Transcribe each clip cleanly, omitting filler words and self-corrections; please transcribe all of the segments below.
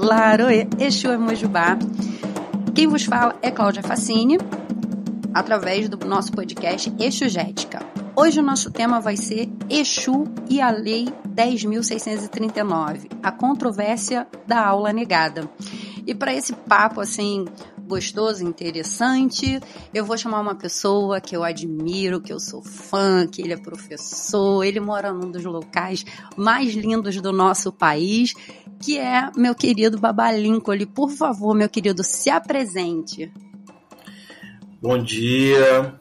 Laroê, Exu Emojubá. Quem vos fala é Cláudia Facini, através do nosso podcast Exugética. Hoje o nosso tema vai ser Exu e a Lei 10.639, a controvérsia da aula negada. E para esse papo assim gostoso, interessante, eu vou chamar uma pessoa que eu admiro, que eu sou fã, que ele é professor, ele mora num dos locais mais lindos do nosso país, que é meu querido Babá Lincoln. Por favor, meu querido, se apresente. Bom dia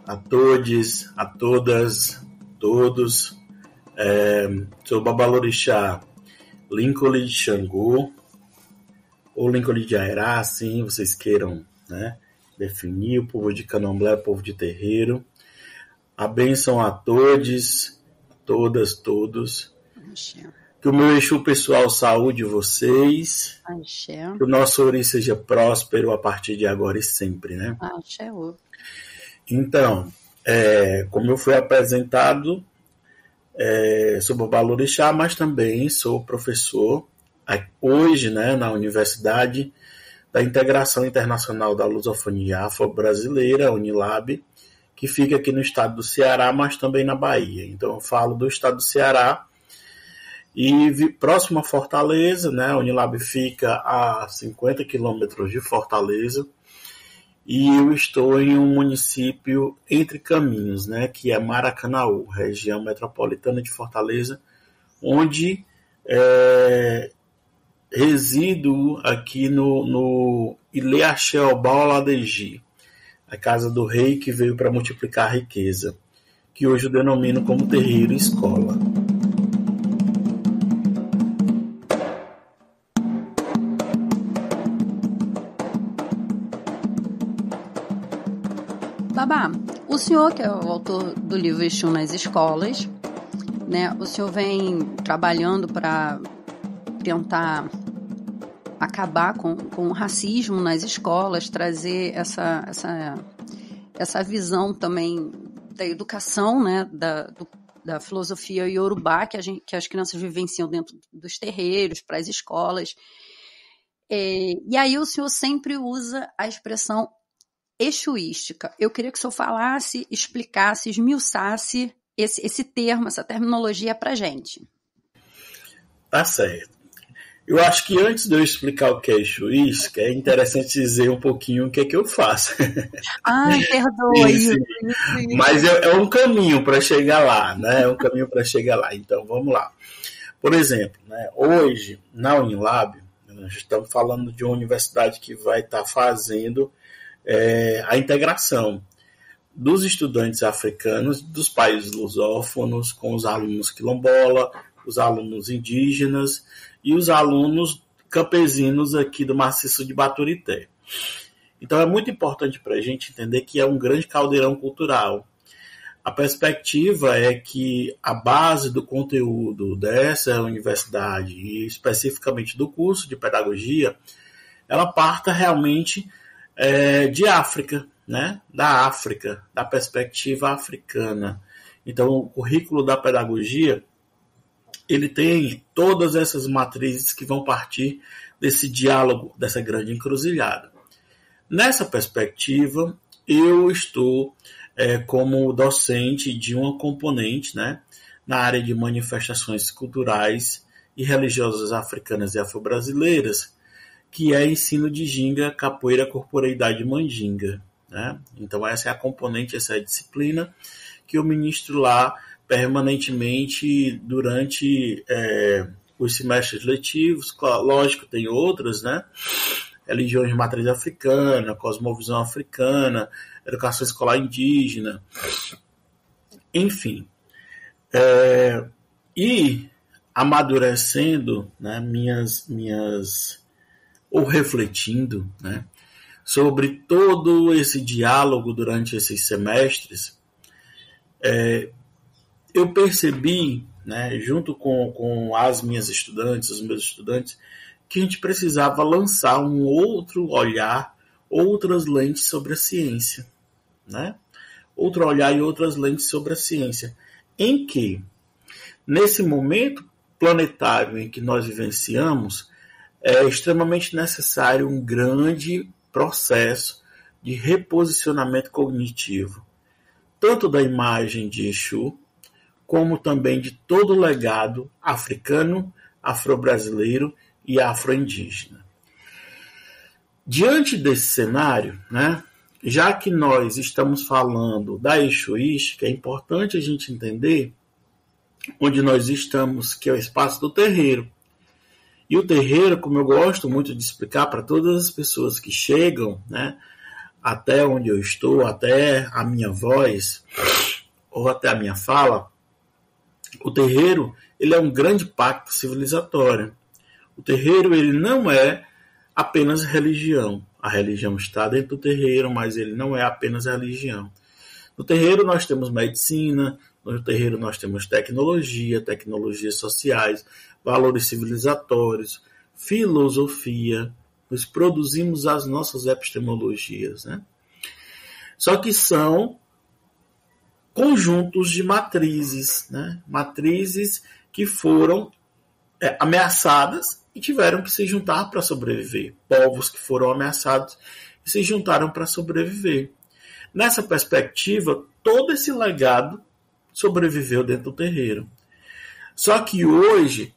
a todos, a todas, todos. Sou Babalorixá Lincoln de Xangô, ou Lincoln de Airá, assim vocês queiram, né, definir. O povo de Candomblé, o povo de terreiro. A bênção a todos, a todas, todos. Axé. Que o meu Exu pessoal saúde vocês. Axé. Que o nosso Ori seja próspero a partir de agora e sempre, né? Axé. Então, como eu fui apresentado, sou Babalorixá, mas também sou professor hoje, né, na Universidade da Integração Internacional da Lusofonia Afro-Brasileira, Unilab, que fica aqui no estado do Ceará, mas também na Bahia. Então eu falo do estado do Ceará e próximo a Fortaleza, né? A Unilab fica a 50 quilômetros de Fortaleza e eu estou em um município entre caminhos, né, que é Maracanaú, região metropolitana de Fortaleza, onde resido aqui no Ilê Axé Obá Oladeji, a casa do rei que veio para multiplicar a riqueza, que hoje eu denomino como terreiro e escola. Babá, o senhor que é o autor do livro Exu nas Escolas, né? O senhor vem trabalhando para tentar acabar com o racismo nas escolas, trazer essa visão também da educação, né? Da filosofia iorubá que as crianças vivenciam dentro dos terreiros, para as escolas. E aí o senhor sempre usa a expressão exuística. Eu queria que o senhor falasse, explicasse, esmiuçasse esse termo, essa terminologia para a gente. Tá certo. Eu acho que antes de eu explicar o que é exuística, é interessante dizer um pouquinho o que é que eu faço. Ai, perdoa isso. Mas é um caminho para chegar lá, né? É um caminho para chegar lá. Então, vamos lá. Por exemplo, né, hoje, na Unilab, nós estamos falando de uma universidade que vai estar fazendo a integração dos estudantes africanos dos países lusófonos com os alunos quilombola, os alunos indígenas e os alunos campesinos aqui do maciço de Baturité. Então é muito importante para a gente entender que é um grande caldeirão cultural. A perspectiva é que a base do conteúdo dessa universidade, e especificamente do curso de pedagogia, ela parta realmente de África, né? Da África, da perspectiva africana. Então o currículo da pedagogia ele tem todas essas matrizes que vão partir desse diálogo, dessa grande encruzilhada. Nessa perspectiva, eu estou como docente de uma componente, né, na área de manifestações culturais e religiosas africanas e afro-brasileiras, que é ensino de ginga, capoeira, corporeidade e mandinga. Né? Então essa é a componente, essa é a disciplina que eu ministro lá permanentemente durante os semestres letivos. Lógico, tem outras, né? Religiões de matriz africana, cosmovisão africana, educação escolar indígena, enfim. E amadurecendo, né, ou refletindo, né, sobre todo esse diálogo durante esses semestres, eu percebi, né, junto com as minhas estudantes, os meus estudantes, que a gente precisava lançar um outro olhar, outras lentes sobre a ciência. Né? Outro olhar e outras lentes sobre a ciência. Em que, nesse momento planetário em que nós vivenciamos, é extremamente necessário um grande processo de reposicionamento cognitivo, tanto da imagem de Exu, como também de todo o legado africano, afro-brasileiro e afro-indígena. Diante desse cenário, né, já que nós estamos falando da Exuística, é importante a gente entender onde nós estamos, que é o espaço do terreiro. E o terreiro, como eu gosto muito de explicar para todas as pessoas que chegam, né, até onde eu estou, até a minha voz, ou até a minha fala, o terreiro ele é um grande pacto civilizatório. O terreiro ele não é apenas religião. A religião está dentro do terreiro, mas ele não é apenas religião. No terreiro nós temos medicina, no terreiro nós temos tecnologia, tecnologias sociais, valores civilizatórios, filosofia, nós produzimos as nossas epistemologias, né? Só que são conjuntos de matrizes, né? Matrizes que foram ameaçadas e tiveram que se juntar para sobreviver. Povos que foram ameaçados e se juntaram para sobreviver. Nessa perspectiva, todo esse legado sobreviveu dentro do terreiro. Só que hoje,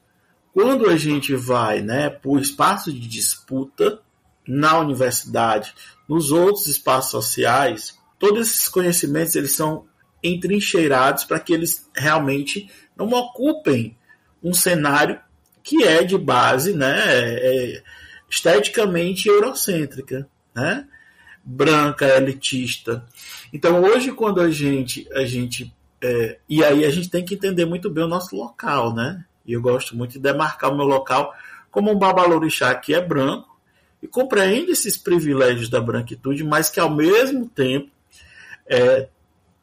quando a gente vai, né, para o espaço de disputa na universidade, nos outros espaços sociais, todos esses conhecimentos eles são entrincheirados para que eles realmente não ocupem um cenário que é de base, né, esteticamente eurocêntrica, né, branca, elitista. Então, hoje, quando a gente e aí a gente tem que entender muito bem o nosso local, né? E eu gosto muito de demarcar o meu local como um babalorixá que é branco e compreende esses privilégios da branquitude, mas que, ao mesmo tempo,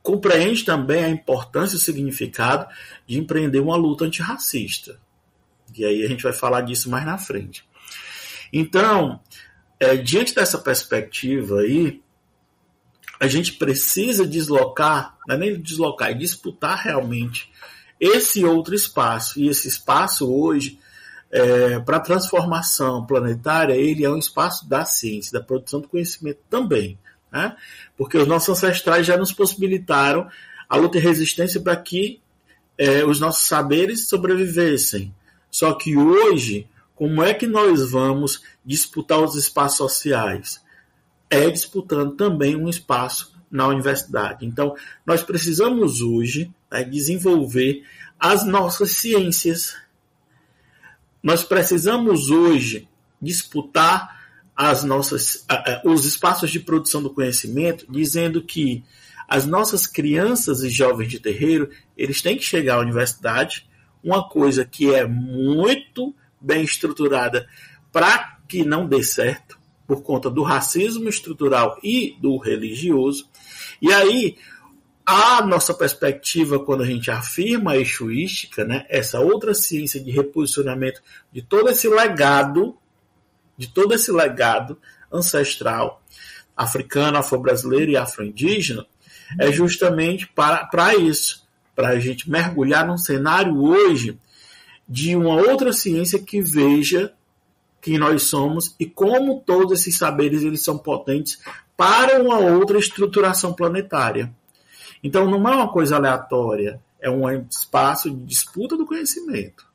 compreende também a importância e o significado de empreender uma luta antirracista. E aí a gente vai falar disso mais na frente. Então, diante dessa perspectiva aí, a gente precisa deslocar, não é nem deslocar, é disputar realmente esse outro espaço. E esse espaço hoje, para a transformação planetária, ele é um espaço da ciência, da produção do conhecimento também. Né? Porque os nossos ancestrais já nos possibilitaram a luta e resistência para que os nossos saberes sobrevivessem. Só que hoje, como é que nós vamos disputar os espaços sociais? Disputando também um espaço na universidade. Então, nós precisamos hoje desenvolver as nossas ciências. Nós precisamos hoje disputar os espaços de produção do conhecimento, dizendo que as nossas crianças e jovens de terreiro, eles têm que chegar à universidade, uma coisa que é muito bem estruturada para que não dê certo, por conta do racismo estrutural e do religioso. E aí, a nossa perspectiva, quando a gente afirma a exuística, né, essa outra ciência de reposicionamento de todo esse legado, ancestral, africano, afro-brasileiro e afro-indígena, é justamente para isso, para a gente mergulhar num cenário hoje de uma outra ciência que veja quem nós somos e como todos esses saberes eles são potentes para uma outra estruturação planetária. Então não é uma coisa aleatória, é um espaço de disputa do conhecimento.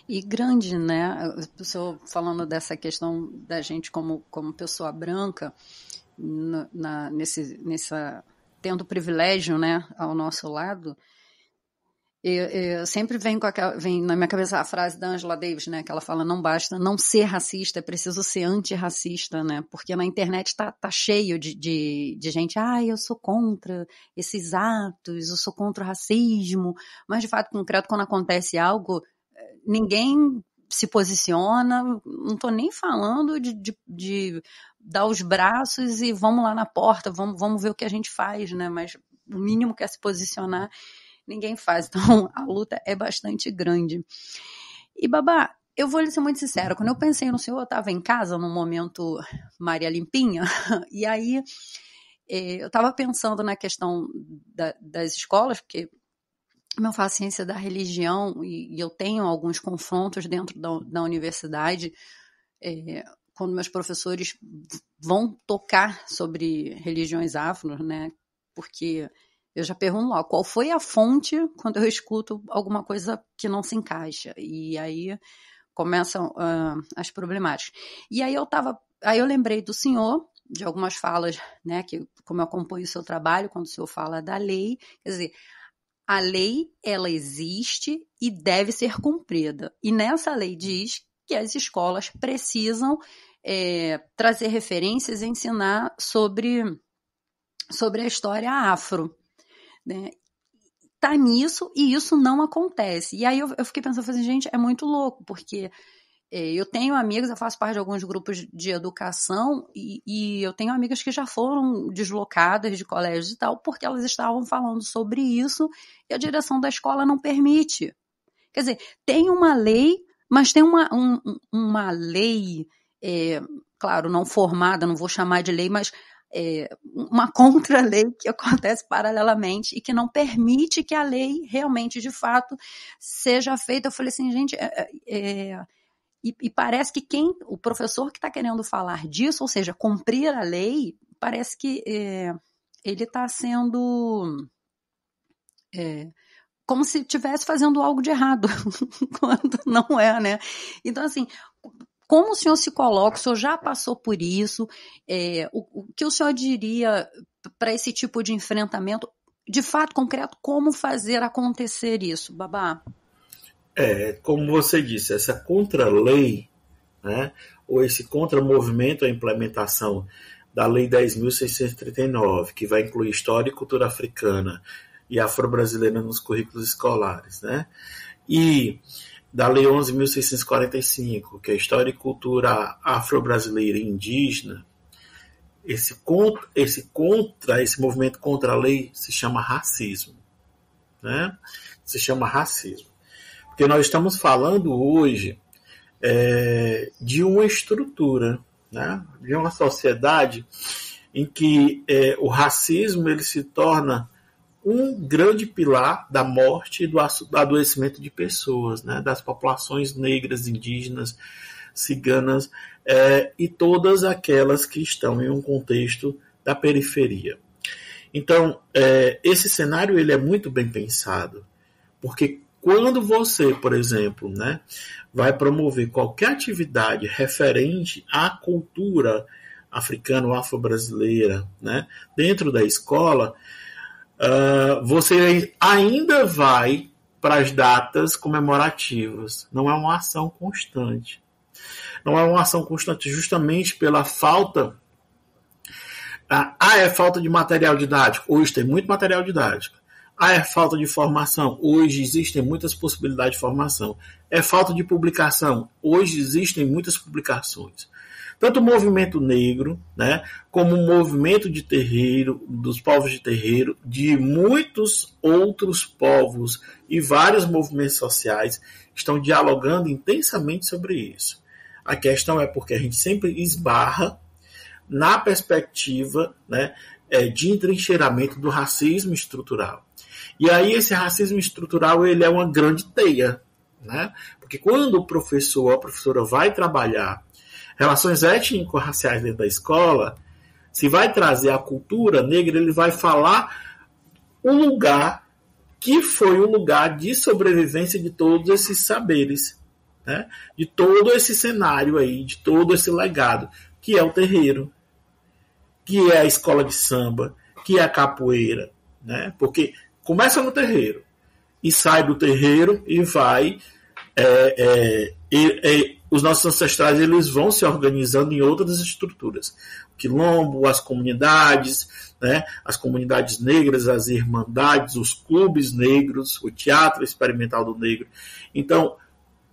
E grande, né? O senhor falando dessa questão da gente como pessoa branca, tendo privilégio, né, ao nosso lado, eu sempre vem na minha cabeça a frase da Angela Davis, né, que ela fala: não basta não ser racista, é preciso ser antirracista, né, porque na internet tá cheio de gente, eu sou contra esses atos, eu sou contra o racismo, mas de fato concreto, quando acontece algo, ninguém se posiciona. Não tô nem falando de dar os braços e vamos lá na porta, vamos ver o que a gente faz, né, mas o mínimo que é se posicionar, ninguém faz. Então, a luta é bastante grande. E, Babá, eu vou lhe ser muito sincera. Quando eu pensei no senhor, eu estava em casa, num momento Maria Limpinha, e aí eu estava pensando na questão das escolas, porque como eu faço ciência da religião e eu tenho alguns confrontos dentro da universidade, quando meus professores vão tocar sobre religiões afro, né? Porque eu já pergunto lá, qual foi a fonte quando eu escuto alguma coisa que não se encaixa? E aí começam as problemáticas. E aí eu lembrei do senhor, de algumas falas, né? Que como eu acompanho o seu trabalho, quando o senhor fala da lei, quer dizer, a lei, ela existe e deve ser cumprida. E nessa lei diz que as escolas precisam trazer referências e ensinar sobre a história afro, né? Tá nisso e isso não acontece. E aí eu fiquei pensando, assim, gente, é muito louco, porque eu tenho amigas, eu faço parte de alguns grupos de educação e eu tenho amigas que já foram deslocadas de colégios e tal, porque elas estavam falando sobre isso e a direção da escola não permite. Quer dizer, tem uma lei, mas tem uma lei, claro, não formada, não vou chamar de lei, mas uma contra-lei que acontece paralelamente e que não permite que a lei realmente, de fato, seja feita. Eu falei assim, gente, e parece que o professor que está querendo falar disso, ou seja, cumprir a lei, parece que ele está sendo como se estivesse fazendo algo de errado, quando não é, né? Então, assim, como o senhor se coloca? O senhor já passou por isso? O que o senhor diria para esse tipo de enfrentamento, de fato concreto, como fazer acontecer isso, Babá? Como você disse, essa contra-lei, né, ou esse contra-movimento à implementação da Lei 10.639, que vai incluir história e cultura africana e afro-brasileira nos currículos escolares, né, e da Lei 11.645, que é história e cultura afro-brasileira e indígena, esse movimento contra a lei se chama racismo, né? Se chama racismo. Porque nós estamos falando hoje de uma estrutura, né? De uma sociedade em que o racismo ele se torna um grande pilar da morte e do adoecimento de pessoas, né? Das populações negras, indígenas, ciganas e todas aquelas que estão em um contexto da periferia. Então, esse cenário ele é muito bem pensado, porque quando você, por exemplo, né, vai promover qualquer atividade referente à cultura africana ou afro-brasileira, né, dentro da escola, você ainda vai para as datas comemorativas. Não é uma ação constante. Não é uma ação constante justamente pela falta... é falta de material didático. Hoje tem muito material didático. É falta de formação. Hoje existem muitas possibilidades de formação. É falta de publicação. Hoje existem muitas publicações. Tanto o movimento negro, né, como o movimento de terreiro, dos povos de terreiro, de muitos outros povos e vários movimentos sociais estão dialogando intensamente sobre isso. A questão é porque a gente sempre esbarra na perspectiva, né, de entrincheiramento do racismo estrutural. E aí esse racismo estrutural ele é uma grande teia, né? Porque quando o professor ou a professora vai trabalhar relações étnico-raciais dentro da escola, se vai trazer a cultura negra, ele vai falar o lugar que foi o lugar de sobrevivência de todos esses saberes, né? De todo esse cenário aí, de todo esse legado, que é o terreiro, que é a escola de samba, que é a capoeira, né? Porque começa no terreiro e sai do terreiro e vai... os nossos ancestrais eles vão se organizando em outras estruturas. O quilombo, as comunidades, né? As comunidades negras, as irmandades, os clubes negros, o teatro experimental do negro. Então,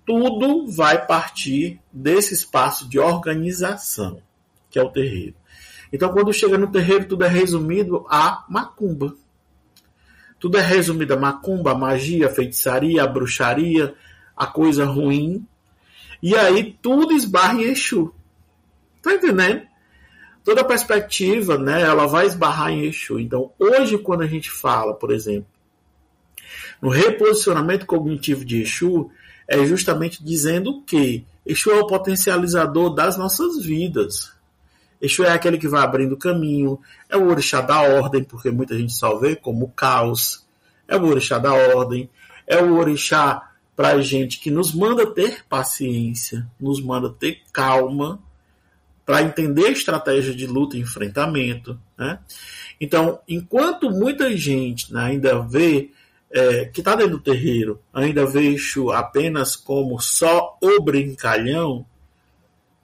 tudo vai partir desse espaço de organização, que é o terreiro. Então, quando chega no terreiro, tudo é resumido a macumba. Tudo é resumido a macumba, a magia, a feitiçaria, a bruxaria, a coisa ruim. E aí tudo esbarra em Exu. Tá entendendo? Toda a perspectiva, né, ela vai esbarrar em Exu. Então, hoje, quando a gente fala, por exemplo, no reposicionamento cognitivo de Exu, é justamente dizendo que Exu é o potencializador das nossas vidas. Exu é aquele que vai abrindo caminho, é o orixá da ordem, porque muita gente só vê como caos, é o orixá da ordem, é o orixá para a gente que nos manda ter paciência, nos manda ter calma, para entender a estratégia de luta e enfrentamento. Né? Então, enquanto muita gente, né, ainda vê, que está dentro do terreiro, ainda vê Exu apenas como só o brincalhão,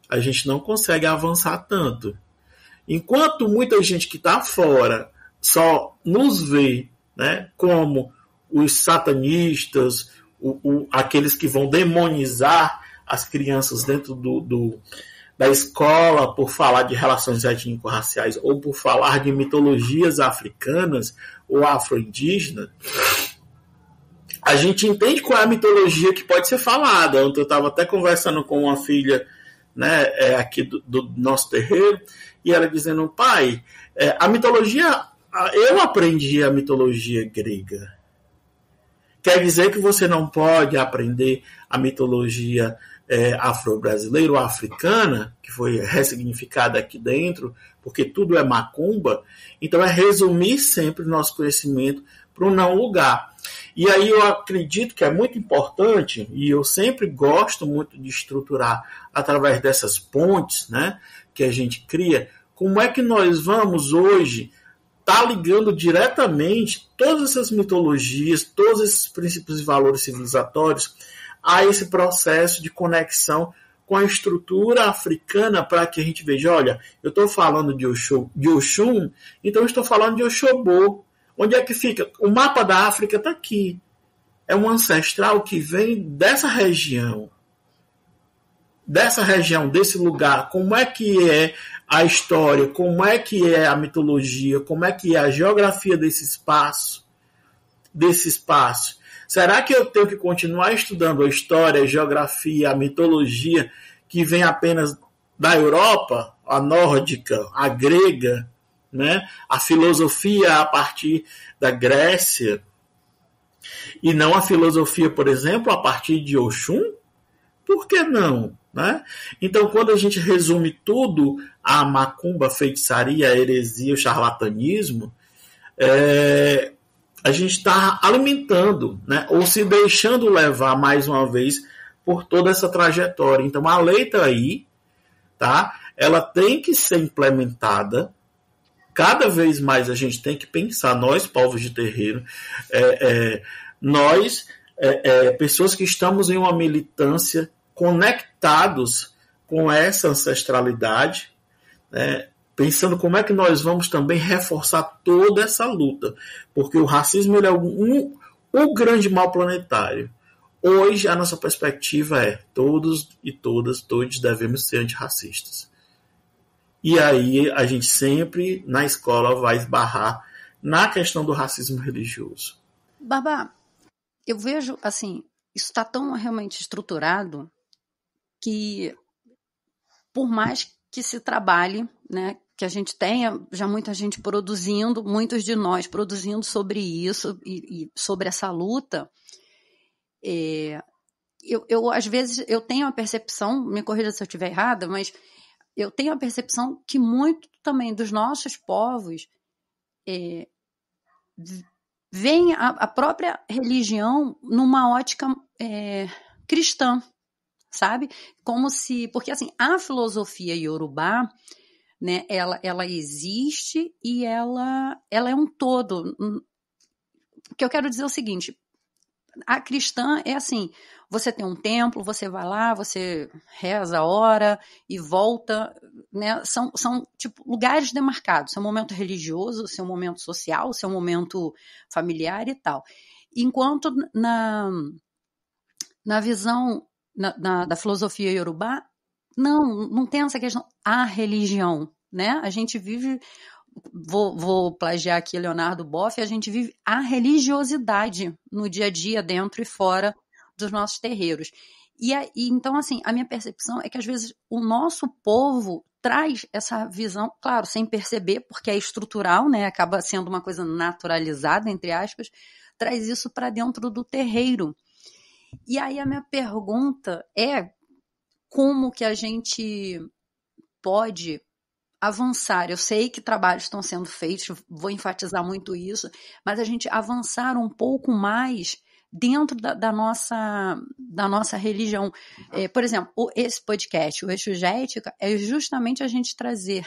a gente não consegue avançar tanto. Enquanto muita gente que está fora só nos vê, né, como os satanistas, aqueles que vão demonizar as crianças dentro da escola por falar de relações étnico-raciais ou por falar de mitologias africanas ou afro-indígenas, a gente entende qual é a mitologia que pode ser falada. Ontem eu estava até conversando com uma filha, né, aqui do nosso terreiro, e ela dizendo, pai, a mitologia, eu aprendi a mitologia grega. Quer dizer que você não pode aprender a mitologia afro-brasileira ou africana, que foi ressignificada aqui dentro, porque tudo é macumba. Então é resumir sempre o nosso conhecimento para um não lugar. E aí eu acredito que é muito importante, e eu sempre gosto muito de estruturar através dessas pontes, né, que a gente cria, como é que nós vamos hoje estar ligando diretamente todas essas mitologias, todos esses princípios e valores civilizatórios a esse processo de conexão com a estrutura africana, para que a gente veja, olha, eu estou falando de Oxum, então eu estou falando de Oxobô. Onde é que fica? O mapa da África está aqui. É um ancestral que vem dessa região, desse lugar. Como é que é a história, como é que é a mitologia, como é que é a geografia desse espaço? Será que eu tenho que continuar estudando a história, a geografia, a mitologia que vem apenas da Europa, a nórdica, a grega, né? A filosofia a partir da Grécia, e não a filosofia, por exemplo, a partir de Oxum? Por que não? Né? Então, quando a gente resume tudo a macumba, a feitiçaria, a heresia, o charlatanismo, a gente está alimentando, né? Ou se deixando levar mais uma vez por toda essa trajetória. Então, a lei está aí, tá? Ela tem que ser implementada. Cada vez mais a gente tem que pensar, nós, povos de terreiro, nós, pessoas que estamos em uma militância, conectados com essa ancestralidade, né, pensando como é que nós vamos também reforçar toda essa luta, porque o racismo ele é um grande mal planetário. Hoje a nossa perspectiva é todos e todas, todos devemos ser antirracistas. E aí a gente sempre, na escola, vai esbarrar na questão do racismo religioso. Barbá, eu vejo, assim, isso está tão realmente estruturado que, por mais que se trabalhe, né, que a gente tenha já muita gente produzindo, muitos de nós produzindo sobre isso e sobre essa luta, eu às vezes eu tenho a percepção, me corrija se eu estiver errada, mas eu tenho a percepção que muito também dos nossos povos veem a própria religião numa ótica cristã, sabe? Como se... Porque, assim, a filosofia iorubá, né, ela existe e ela é um todo. O que eu quero dizer é o seguinte... A cristã é assim, você tem um templo, você vai lá, você reza, ora e volta, né? São tipo lugares demarcados, seu momento religioso, seu momento social, seu momento familiar e tal. Enquanto na visão da filosofia iorubá, não tem essa questão, a religião, né? A gente vive... Vou plagiar aqui Leonardo Boff, a gente vive a religiosidade no dia a dia, dentro e fora dos nossos terreiros. E então, assim, a minha percepção é que às vezes o nosso povo traz essa visão, claro, sem perceber, porque é estrutural, né? Acaba sendo uma coisa naturalizada, entre aspas, traz isso para dentro do terreiro. E aí a minha pergunta é como que a gente pode avançar. Eu sei que trabalhos estão sendo feitos, vou enfatizar muito isso, mas a gente avançar um pouco mais dentro da nossa religião. Por exemplo, esse podcast, o Eixo Ética, é justamente a gente trazer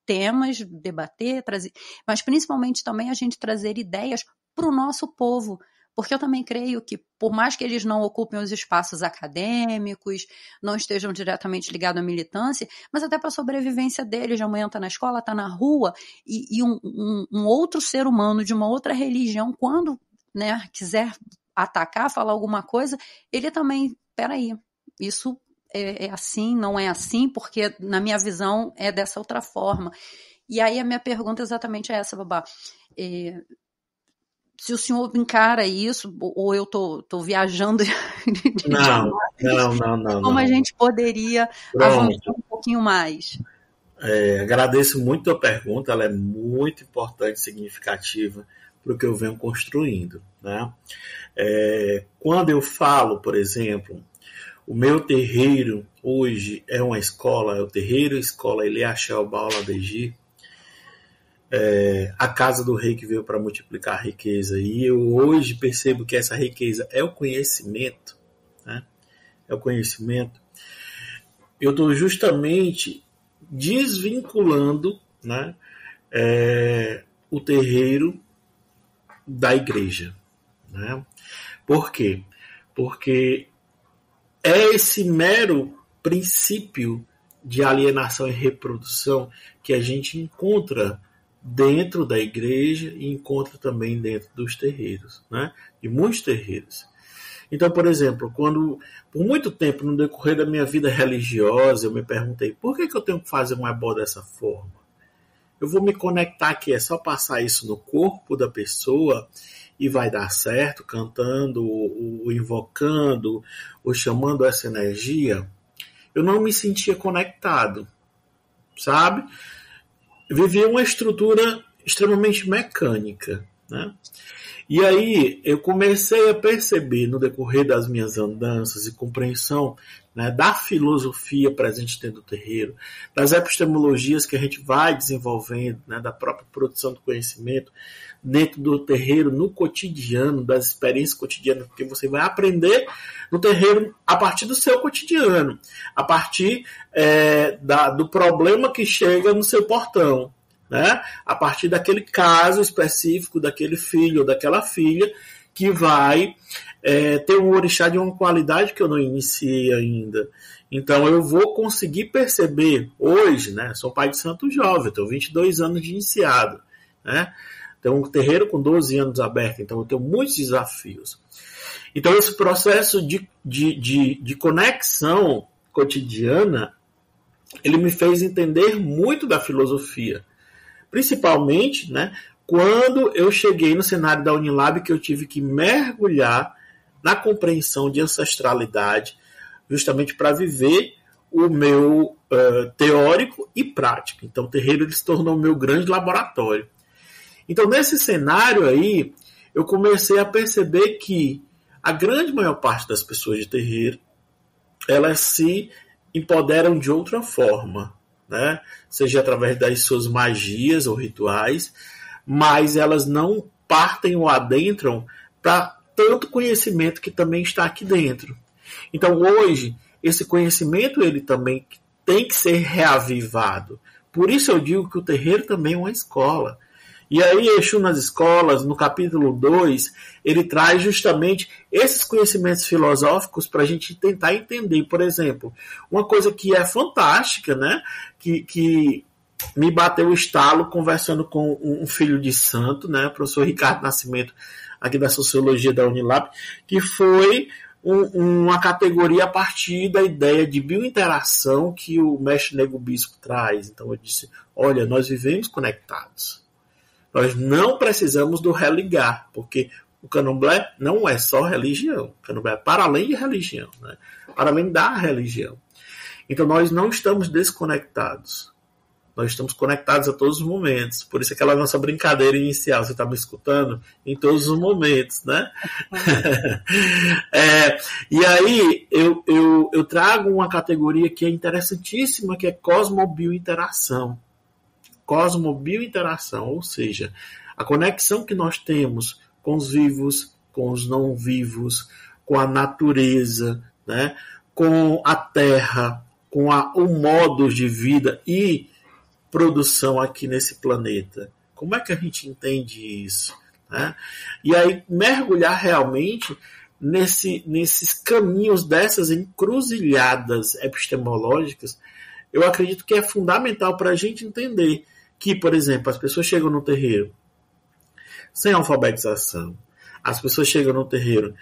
temas, debater, trazer, mas principalmente também a gente trazer ideias para o nosso povo. Porque eu também creio que, por mais que eles não ocupem os espaços acadêmicos, não estejam diretamente ligados à militância, mas até para a sobrevivência deles, de amanhã está na escola, está na rua, e um outro ser humano de uma outra religião, quando, né, quiser atacar, falar alguma coisa, ele também, peraí, isso é assim, não é assim, porque na minha visão é dessa outra forma. E aí a minha pergunta exatamente é essa, Babá. Se o senhor encara isso, ou eu estou viajando Não. Como a gente poderia avançar um pouquinho mais? Agradeço muito a pergunta, ela é muito importante, significativa para o que eu venho construindo, né? Quando eu falo, por exemplo, o meu terreiro hoje é uma escola, é o terreiro escola Eliashel Baoladegi, a casa do rei que veio para multiplicar a riqueza. E eu hoje percebo que essa riqueza é o conhecimento, né? É o conhecimento. Eu estou justamente desvinculando, né, o terreiro da igreja, né? Por quê? Porque é esse mero princípio de alienação e reprodução que a gente encontra dentro da igreja e encontra também dentro dos terreiros, né? De muitos terreiros. Então, por exemplo, quando por muito tempo no decorrer da minha vida religiosa eu me perguntei por que eu tenho que fazer um ebó dessa forma? Eu vou me conectar aqui, é só passar isso no corpo da pessoa e vai dar certo, cantando, ou invocando, ou chamando essa energia? Eu não me sentia conectado, sabe? Vivia uma estrutura extremamente mecânica, né? E aí eu comecei a perceber no decorrer das minhas andanças e compreensão, né, da filosofia presente dentro do terreiro, das epistemologias que a gente vai desenvolvendo, né, da própria produção do conhecimento dentro do terreiro, no cotidiano, das experiências cotidianas, porque você vai aprender no terreiro a partir do seu cotidiano, a partir do problema que chega no seu portão, né? A partir daquele caso específico daquele filho ou daquela filha que vai ter um orixá de uma qualidade que eu não iniciei ainda. Então eu vou conseguir perceber hoje, né? Sou pai de santo jovem, tenho 22 anos de iniciado, né? Tenho um terreiro com 12 anos aberto, então eu tenho muitos desafios. Então esse processo de conexão cotidiana, ele me fez entender muito da filosofia. Principalmente, né, quando eu cheguei no cenário da Unilab, que eu tive que mergulhar na compreensão de ancestralidade, justamente para viver o meu teórico e prático. Então o terreiro ele se tornou o meu grande laboratório. Então nesse cenário aí, eu comecei a perceber que a grande maior parte das pessoas de terreiro, elas se empoderam de outra forma, né? Seja através das suas magias ou rituais, mas elas não partem ou adentram para tanto conhecimento que também está aqui dentro. Então hoje, esse conhecimento ele também tem que ser reavivado. Por isso eu digo que o terreiro também é uma escola. E aí Exu nas escolas, no capítulo 2, ele traz justamente esses conhecimentos filosóficos para a gente tentar entender. Por exemplo, uma coisa que é fantástica, né? Que me bateu o estalo conversando com um filho de santo, né? O professor Ricardo Nascimento, aqui da Sociologia da Unilab, que foi uma categoria a partir da ideia de biointeração que o mestre Nego Bispo traz. Então eu disse, olha, nós vivemos conectados. Nós não precisamos do religar, porque o candomblé não é só religião. O candomblé é para além de religião, né? Para além da religião. Então nós não estamos desconectados. Nós estamos conectados a todos os momentos. Por isso aquela nossa brincadeira inicial, você está me escutando em todos os momentos, né? E aí eu trago uma categoria que é interessantíssima, que é cosmobiointeração. Cosmobiointeração, ou seja, a conexão que nós temos com os vivos, com os não vivos, com a natureza, né? Com a terra, com o modo de vida e produção aqui nesse planeta. Como é que a gente entende isso? Né? E aí mergulhar realmente nesses caminhos, dessas encruzilhadas epistemológicas, eu acredito que é fundamental para a gente entender que, por exemplo, as pessoas chegam no terreiro sem alfabetização, as pessoas chegam no terreiro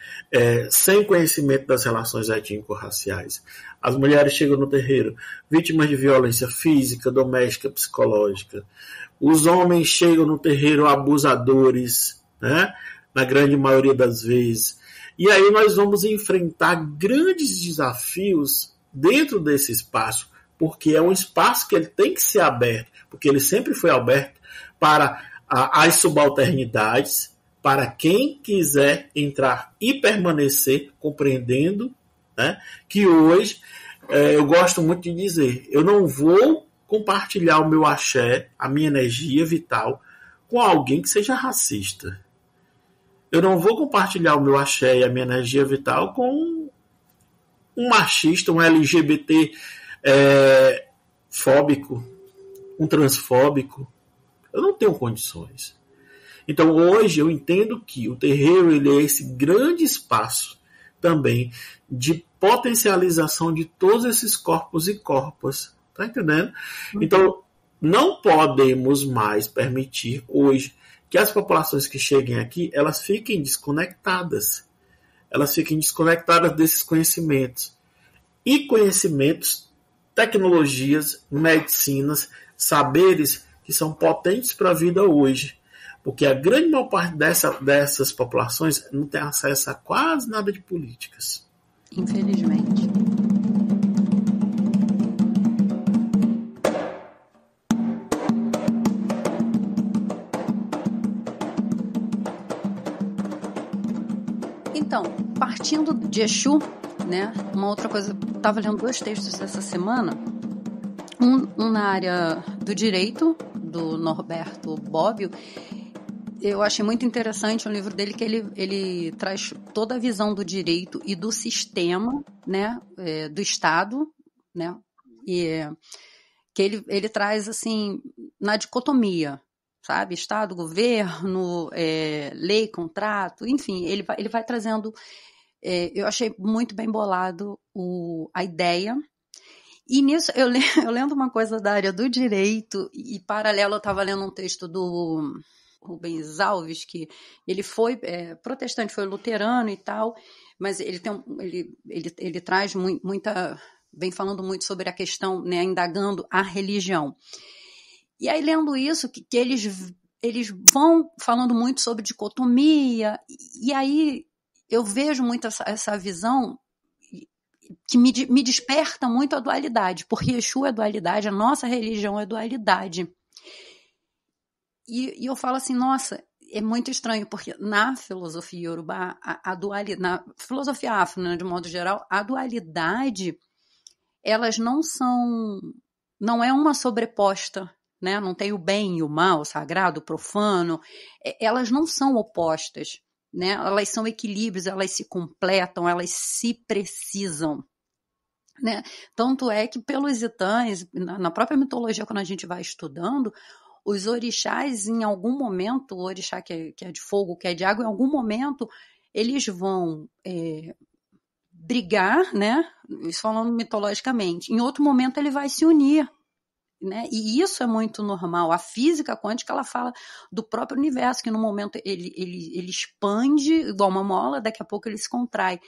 sem conhecimento das relações étnico-raciais. As mulheres chegam no terreiro vítimas de violência física, doméstica, psicológica. Os homens chegam no terreiro abusadores, né? Na grande maioria das vezes. E aí nós vamos enfrentar grandes desafios dentro desse espaço, porque é um espaço que ele tem que ser aberto, porque ele sempre foi aberto para as subalternidades, para quem quiser entrar e permanecer compreendendo, né, que hoje, eu gosto muito de dizer, eu não vou compartilhar o meu axé, a minha energia vital, com alguém que seja racista. Eu não vou compartilhar o meu axé e a minha energia vital com um machista, um LGBT fóbico, um transfóbico. Eu não tenho condições. Então hoje eu entendo que o terreiro ele é esse grande espaço também de potencialização de todos esses corpos e corpas. Tá entendendo? Então não podemos mais permitir hoje que as populações que cheguem aqui, elas fiquem desconectadas. Elas fiquem desconectadas desses conhecimentos. E conhecimentos, tecnologias, medicinas, saberes que são potentes para a vida hoje. Porque a grande maior parte dessas populações não tem acesso a quase nada de políticas. Infelizmente. Então, partindo de Exu, né, uma outra coisa, estava lendo 2 textos essa semana, um na área do direito, do Norberto Bobbio. Eu achei muito interessante o livro dele, que ele traz toda a visão do direito e do sistema, né, do Estado, né, e que ele traz assim na dicotomia, sabe, Estado, governo, lei, contrato, enfim, ele vai trazendo. Eu achei muito bem bolado a ideia. E nisso, eu lendo uma coisa da área do direito, e paralelo eu estava lendo um texto do Rubens Alves, que ele foi protestante, foi luterano e tal, mas ele traz muita, vem falando muito sobre a questão, né, indagando a religião. E aí, lendo isso, que eles vão falando muito sobre dicotomia, e aí eu vejo muito essa visão que me desperta muito a dualidade, porque Exu é dualidade, a nossa religião é dualidade. E eu falo assim, nossa, é muito estranho, porque na filosofia iorubá, a dualidade, na filosofia afro, né, de modo geral, a dualidade, elas não é uma sobreposta, né? Não tem o bem e o mal, o sagrado, o profano, elas não são opostas, né? Elas são equilíbrios, elas se completam, elas se precisam. Né? Tanto é que pelos itãs, na própria mitologia, quando a gente vai estudando, os orixás, em algum momento, o orixá que é de fogo, que é de água, em algum momento, eles vão brigar, né? Isso falando mitologicamente. Em outro momento, ele vai se unir. Né? E isso é muito normal. A física quântica, ela fala do próprio universo, que no momento ele expande igual uma mola, daqui a pouco ele se contrai.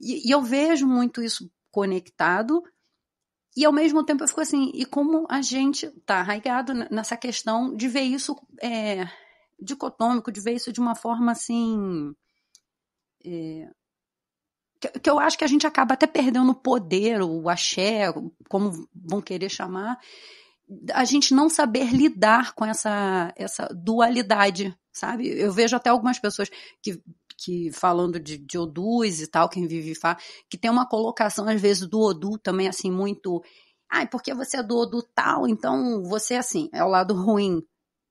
E eu vejo muito isso conectado, e ao mesmo tempo eu fico assim, e como a gente está arraigado nessa questão de ver isso dicotômico, de ver isso de uma forma assim, que eu acho que a gente acaba até perdendo o poder, o axé, como vão querer chamar, a gente não saber lidar com essa dualidade, sabe? Eu vejo até algumas pessoas que falando de Odus e tal, quem vive fala, que tem uma colocação, às vezes, do Odu também, assim, muito... porque você é do Odu tal, então você, assim, é o lado ruim.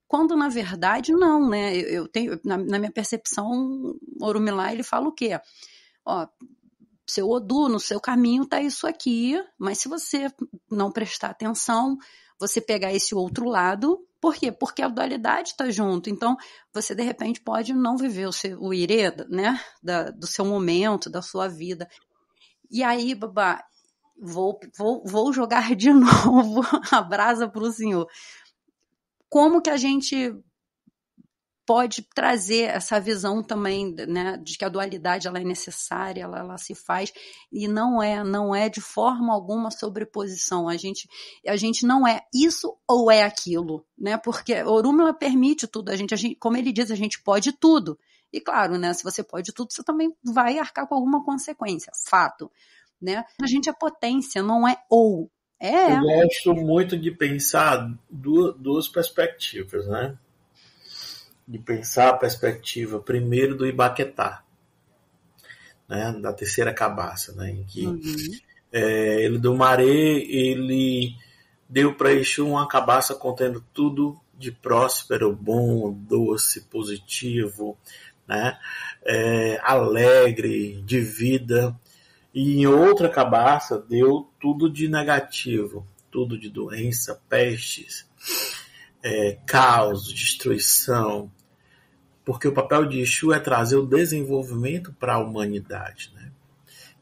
Quando, na verdade, não, né? Eu tenho, na minha percepção, Orunmila, ele fala o quê? Seu Odu, no seu caminho tá isso aqui, mas se você não prestar atenção, você pegar esse outro lado, por quê? Porque a dualidade está junto, então você de repente pode não viver o irê, né, do seu momento, da sua vida. E aí, babá, vou jogar de novo a brasa para o senhor. Como que a gente pode trazer essa visão também, né, de que a dualidade ela é necessária, ela se faz, e não é de forma alguma sobreposição. A gente não é isso ou é aquilo, né? Porque Orunmila permite tudo, a gente, como ele diz, a gente pode tudo. E claro, né, se você pode tudo, você também vai arcar com alguma consequência, fato, né? A gente é potência, não é ou. Eu gosto muito de pensar duas perspectivas, né? De pensar a perspectiva primeiro do Ibaquetá, né, da terceira cabaça, né, em que ele do Maré, ele deu para Exu uma cabaça contendo tudo de próspero, bom, doce, positivo, né, alegre, de vida, e em outra cabaça deu tudo de negativo, tudo de doença, pestes, caos, destruição, porque o papel de Exu é trazer o desenvolvimento para a humanidade, né?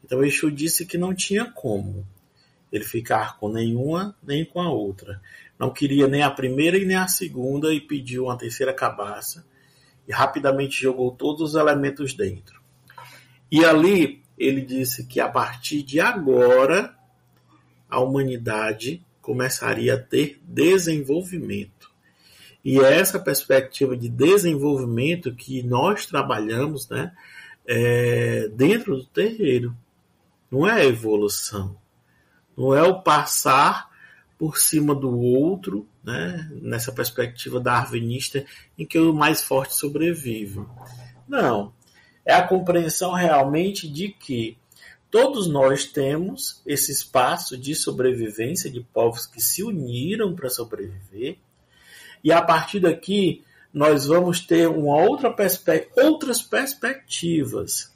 Então Exu disse que não tinha como ele ficar com nenhuma nem com a outra. Não queria nem a primeira e nem a segunda e pediu uma terceira cabaça e rapidamente jogou todos os elementos dentro. E ali ele disse que a partir de agora a humanidade começaria a ter desenvolvimento. E é essa perspectiva de desenvolvimento que nós trabalhamos, né, dentro do terreiro. Não é a evolução. Não é o passar por cima do outro, né, nessa perspectiva darwinista em que o mais forte sobrevive. Não. É a compreensão realmente de que todos nós temos esse espaço de sobrevivência de povos que se uniram para sobreviver. E a partir daqui, nós vamos ter outras perspectivas.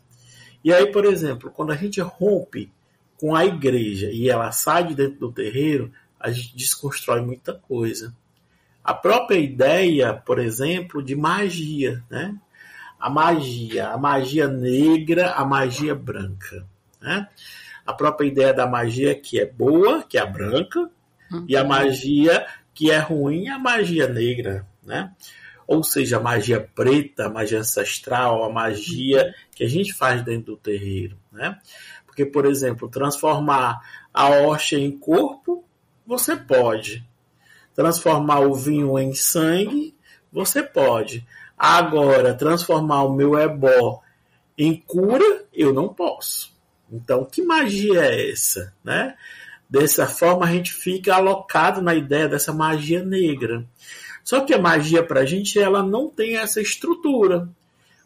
E aí, por exemplo, quando a gente rompe com a igreja e ela sai de dentro do terreiro, a gente desconstrói muita coisa. A própria ideia, por exemplo, de magia, né? A magia negra, a magia branca, né? A própria ideia da magia que é boa, que é a branca, e a magia que é ruim, a magia negra, né? Ou seja, a magia preta, a magia ancestral, a magia que a gente faz dentro do terreiro, né? Porque, por exemplo, transformar a hóstia em corpo, você pode. Transformar o vinho em sangue, você pode. Agora, transformar o meu ebó em cura, eu não posso. Então, que magia é essa, né? Dessa forma, a gente fica alocado na ideia dessa magia negra. Só que a magia, para a gente, ela não tem essa estrutura.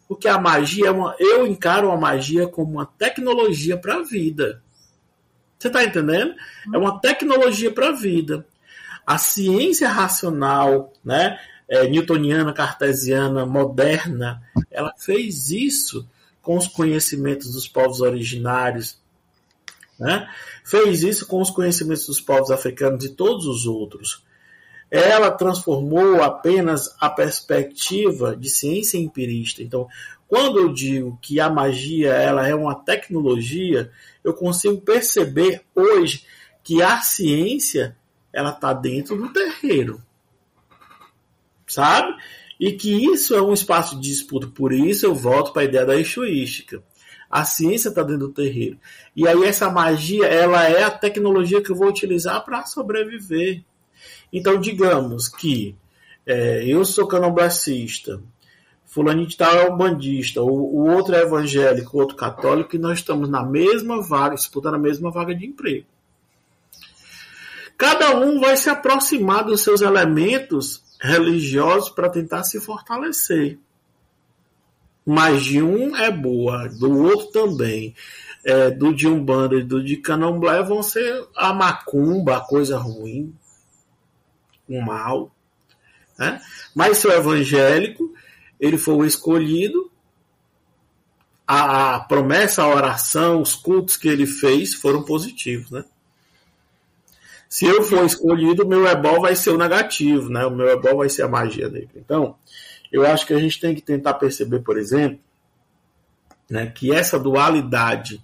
Porque a magia, eu encaro a magia como uma tecnologia para a vida. Você está entendendo? É uma tecnologia para a vida. A ciência racional, né, newtoniana, cartesiana, moderna, ela fez isso com os conhecimentos dos povos originários, né? Fez isso com os conhecimentos dos povos africanos e todos os outros. Ela transformou apenas a perspectiva de ciência empirista. Então, quando eu digo que a magia ela é uma tecnologia, eu consigo perceber hoje que a ciência ela está dentro do terreiro, sabe? E que isso é um espaço de disputa. Por isso eu volto para a ideia da exuística. A ciência está dentro do terreiro. E aí essa magia, ela é a tecnologia que eu vou utilizar para sobreviver. Então, digamos que eu sou candomblessista, fulaninho de tal é umbandista, o outro é evangélico, o outro católico, e nós estamos na mesma vaga, disputando a mesma vaga de emprego. Cada um vai se aproximar dos seus elementos religiosos para tentar se fortalecer. Mas de um é boa, do outro também. Do de Umbanda e do de Candomblé vão ser a macumba, a coisa ruim, o mal. Né? Mas se o evangélico ele for o escolhido, a promessa, a oração, os cultos que ele fez foram positivos, né? Se eu for escolhido, o meu ebó vai ser o negativo, né? O meu ebó vai ser a magia dele. Então, eu acho que a gente tem que tentar perceber, por exemplo, né, que essa dualidade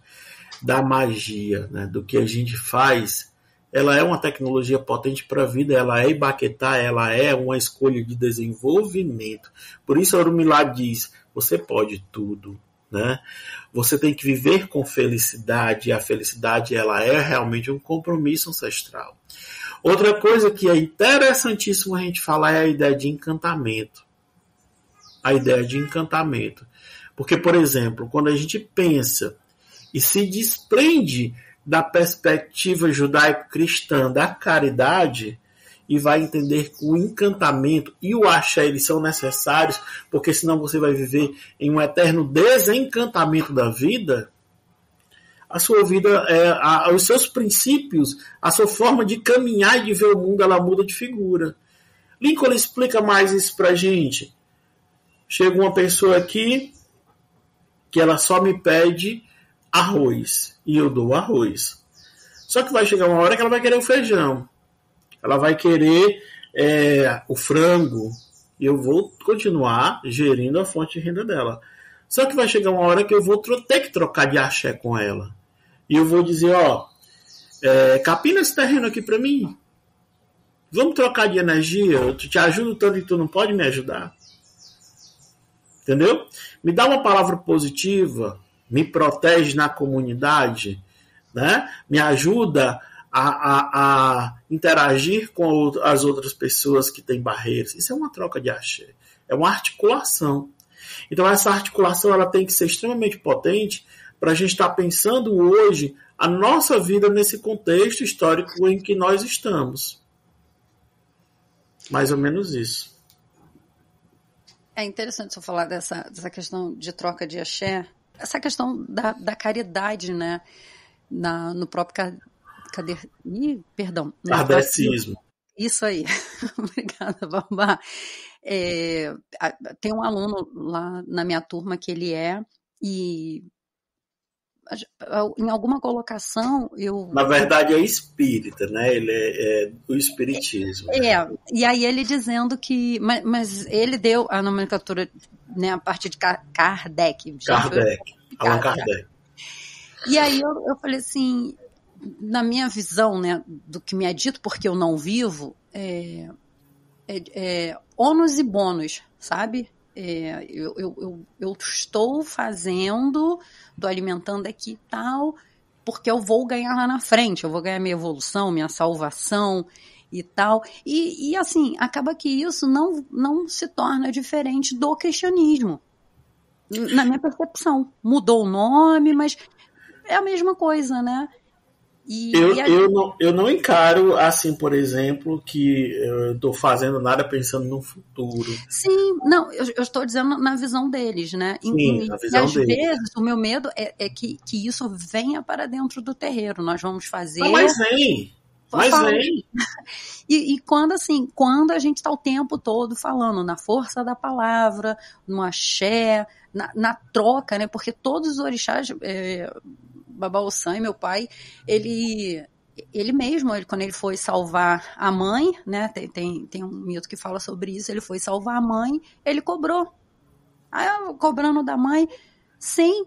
da magia, né, do que a gente faz, ela é uma tecnologia potente para a vida, ela é Ibaquetá, ela é uma escolha de desenvolvimento. Por isso, a Orumilá diz, você pode tudo. Né? Você tem que viver com felicidade, e a felicidade ela é realmente um compromisso ancestral. Outra coisa que é interessantíssimo a gente falar é a ideia de encantamento. A ideia de encantamento. Porque, por exemplo, quando a gente pensa e se desprende da perspectiva judaico-cristã da caridade, e vai entender que o encantamento e o axé eles são necessários, porque senão você vai viver em um eterno desencantamento da vida, a sua vida, os seus princípios, a sua forma de caminhar e de ver o mundo, ela muda de figura. Lincoln explica mais isso pra gente. Chega uma pessoa aqui que ela só me pede arroz, e eu dou arroz. Só que vai chegar uma hora que ela vai querer o feijão. Ela vai querer o frango e eu vou continuar gerindo a fonte de renda dela. Só que vai chegar uma hora que eu vou ter que trocar de axé com ela. E eu vou dizer, capina esse terreno aqui para mim. Vamos trocar de energia, eu te ajudo tanto e tu não pode me ajudar. Entendeu? Me dá uma palavra positiva, me protege na comunidade, né? Me ajuda a interagir com as outras pessoas que têm barreiras. Isso é uma troca de axé. É uma articulação. Então, essa articulação ela tem que ser extremamente potente para a gente estar pensando hoje a nossa vida nesse contexto histórico em que nós estamos. Mais ou menos isso. É interessante você falar dessa questão de troca de axé. Essa questão da caridade, né? No próprio... Kardecismo. Isso aí. Obrigada, Babá. Tem um aluno lá na minha turma que ele e em alguma colocação na verdade é espírita, né? Ele é do espiritismo. E aí ele dizendo que mas ele deu a nomenclatura, né, a partir de Kardec. Allan Kardec. E aí eu falei assim, na minha visão, né, do que me é dito, porque eu não vivo, ônus e bônus, sabe? Eu estou fazendo, estou alimentando aqui e tal, porque eu vou ganhar lá na frente, eu vou ganhar minha evolução, minha salvação e tal. E assim, acaba que isso não se torna diferente do cristianismo. Na minha percepção. Mudou o nome, mas é a mesma coisa, né? Eu não encaro assim, por exemplo, que eu estou fazendo nada pensando no futuro. Sim, não, eu estou dizendo na visão deles, né? Sim, na visão deles. Às vezes o meu medo é que isso venha para dentro do terreiro. Nós vamos fazer... Não, mas vem! E quando a gente está o tempo todo falando na força da palavra, no axé, na troca, né? Porque todos os orixás... Babá Ossan, meu pai, ele mesmo, quando ele foi salvar a mãe, né, tem um mito que fala sobre isso, ele foi salvar a mãe, ele cobrou. Aí, cobrando da mãe, sim,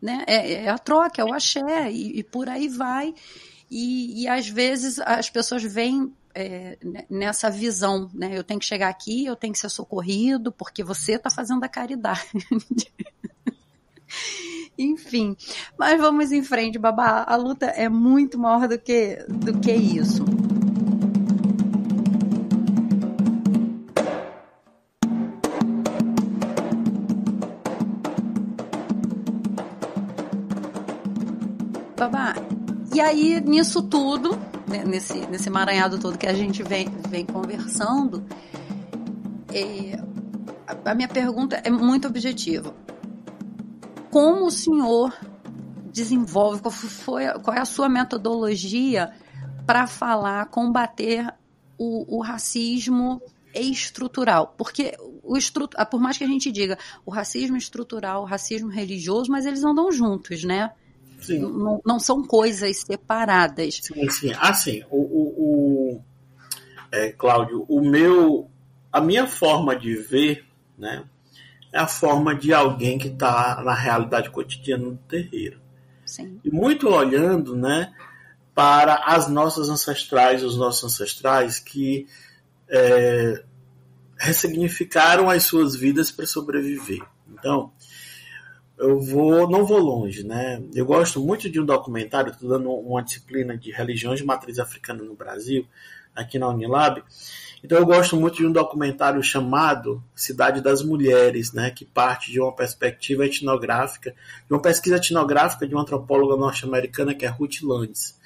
né, é a troca, é o axé, e por aí vai. E às vezes as pessoas veem nessa visão, né, eu tenho que chegar aqui, eu tenho que ser socorrido, porque você está fazendo a caridade. Enfim, mas vamos em frente, Babá. A luta é muito maior do que isso. Babá, e aí nisso tudo, nesse emaranhado todo que a gente vem conversando, a minha pergunta é muito objetiva. Como o senhor desenvolve, qual é a sua metodologia para combater o racismo estrutural? Porque por mais que a gente diga o racismo estrutural, o racismo religioso, mas eles andam juntos, né? Sim. Não são coisas separadas. Sim. Assim, Cláudio, a minha forma de ver, né, é a forma de alguém que está na realidade cotidiana do terreiro. Sim. E muito olhando, né, para as nossas ancestrais, os nossos ancestrais que ressignificaram as suas vidas para sobreviver. Então, não vou longe, né? Eu gosto muito de um documentário, estou dando uma disciplina de religiões de matriz africana no Brasil, aqui na Unilab. Então eu gosto muito de um documentário chamado Cidade das Mulheres, né, que parte de uma perspectiva etnográfica, de uma pesquisa etnográfica de uma antropóloga norte-americana que é Ruth Landes.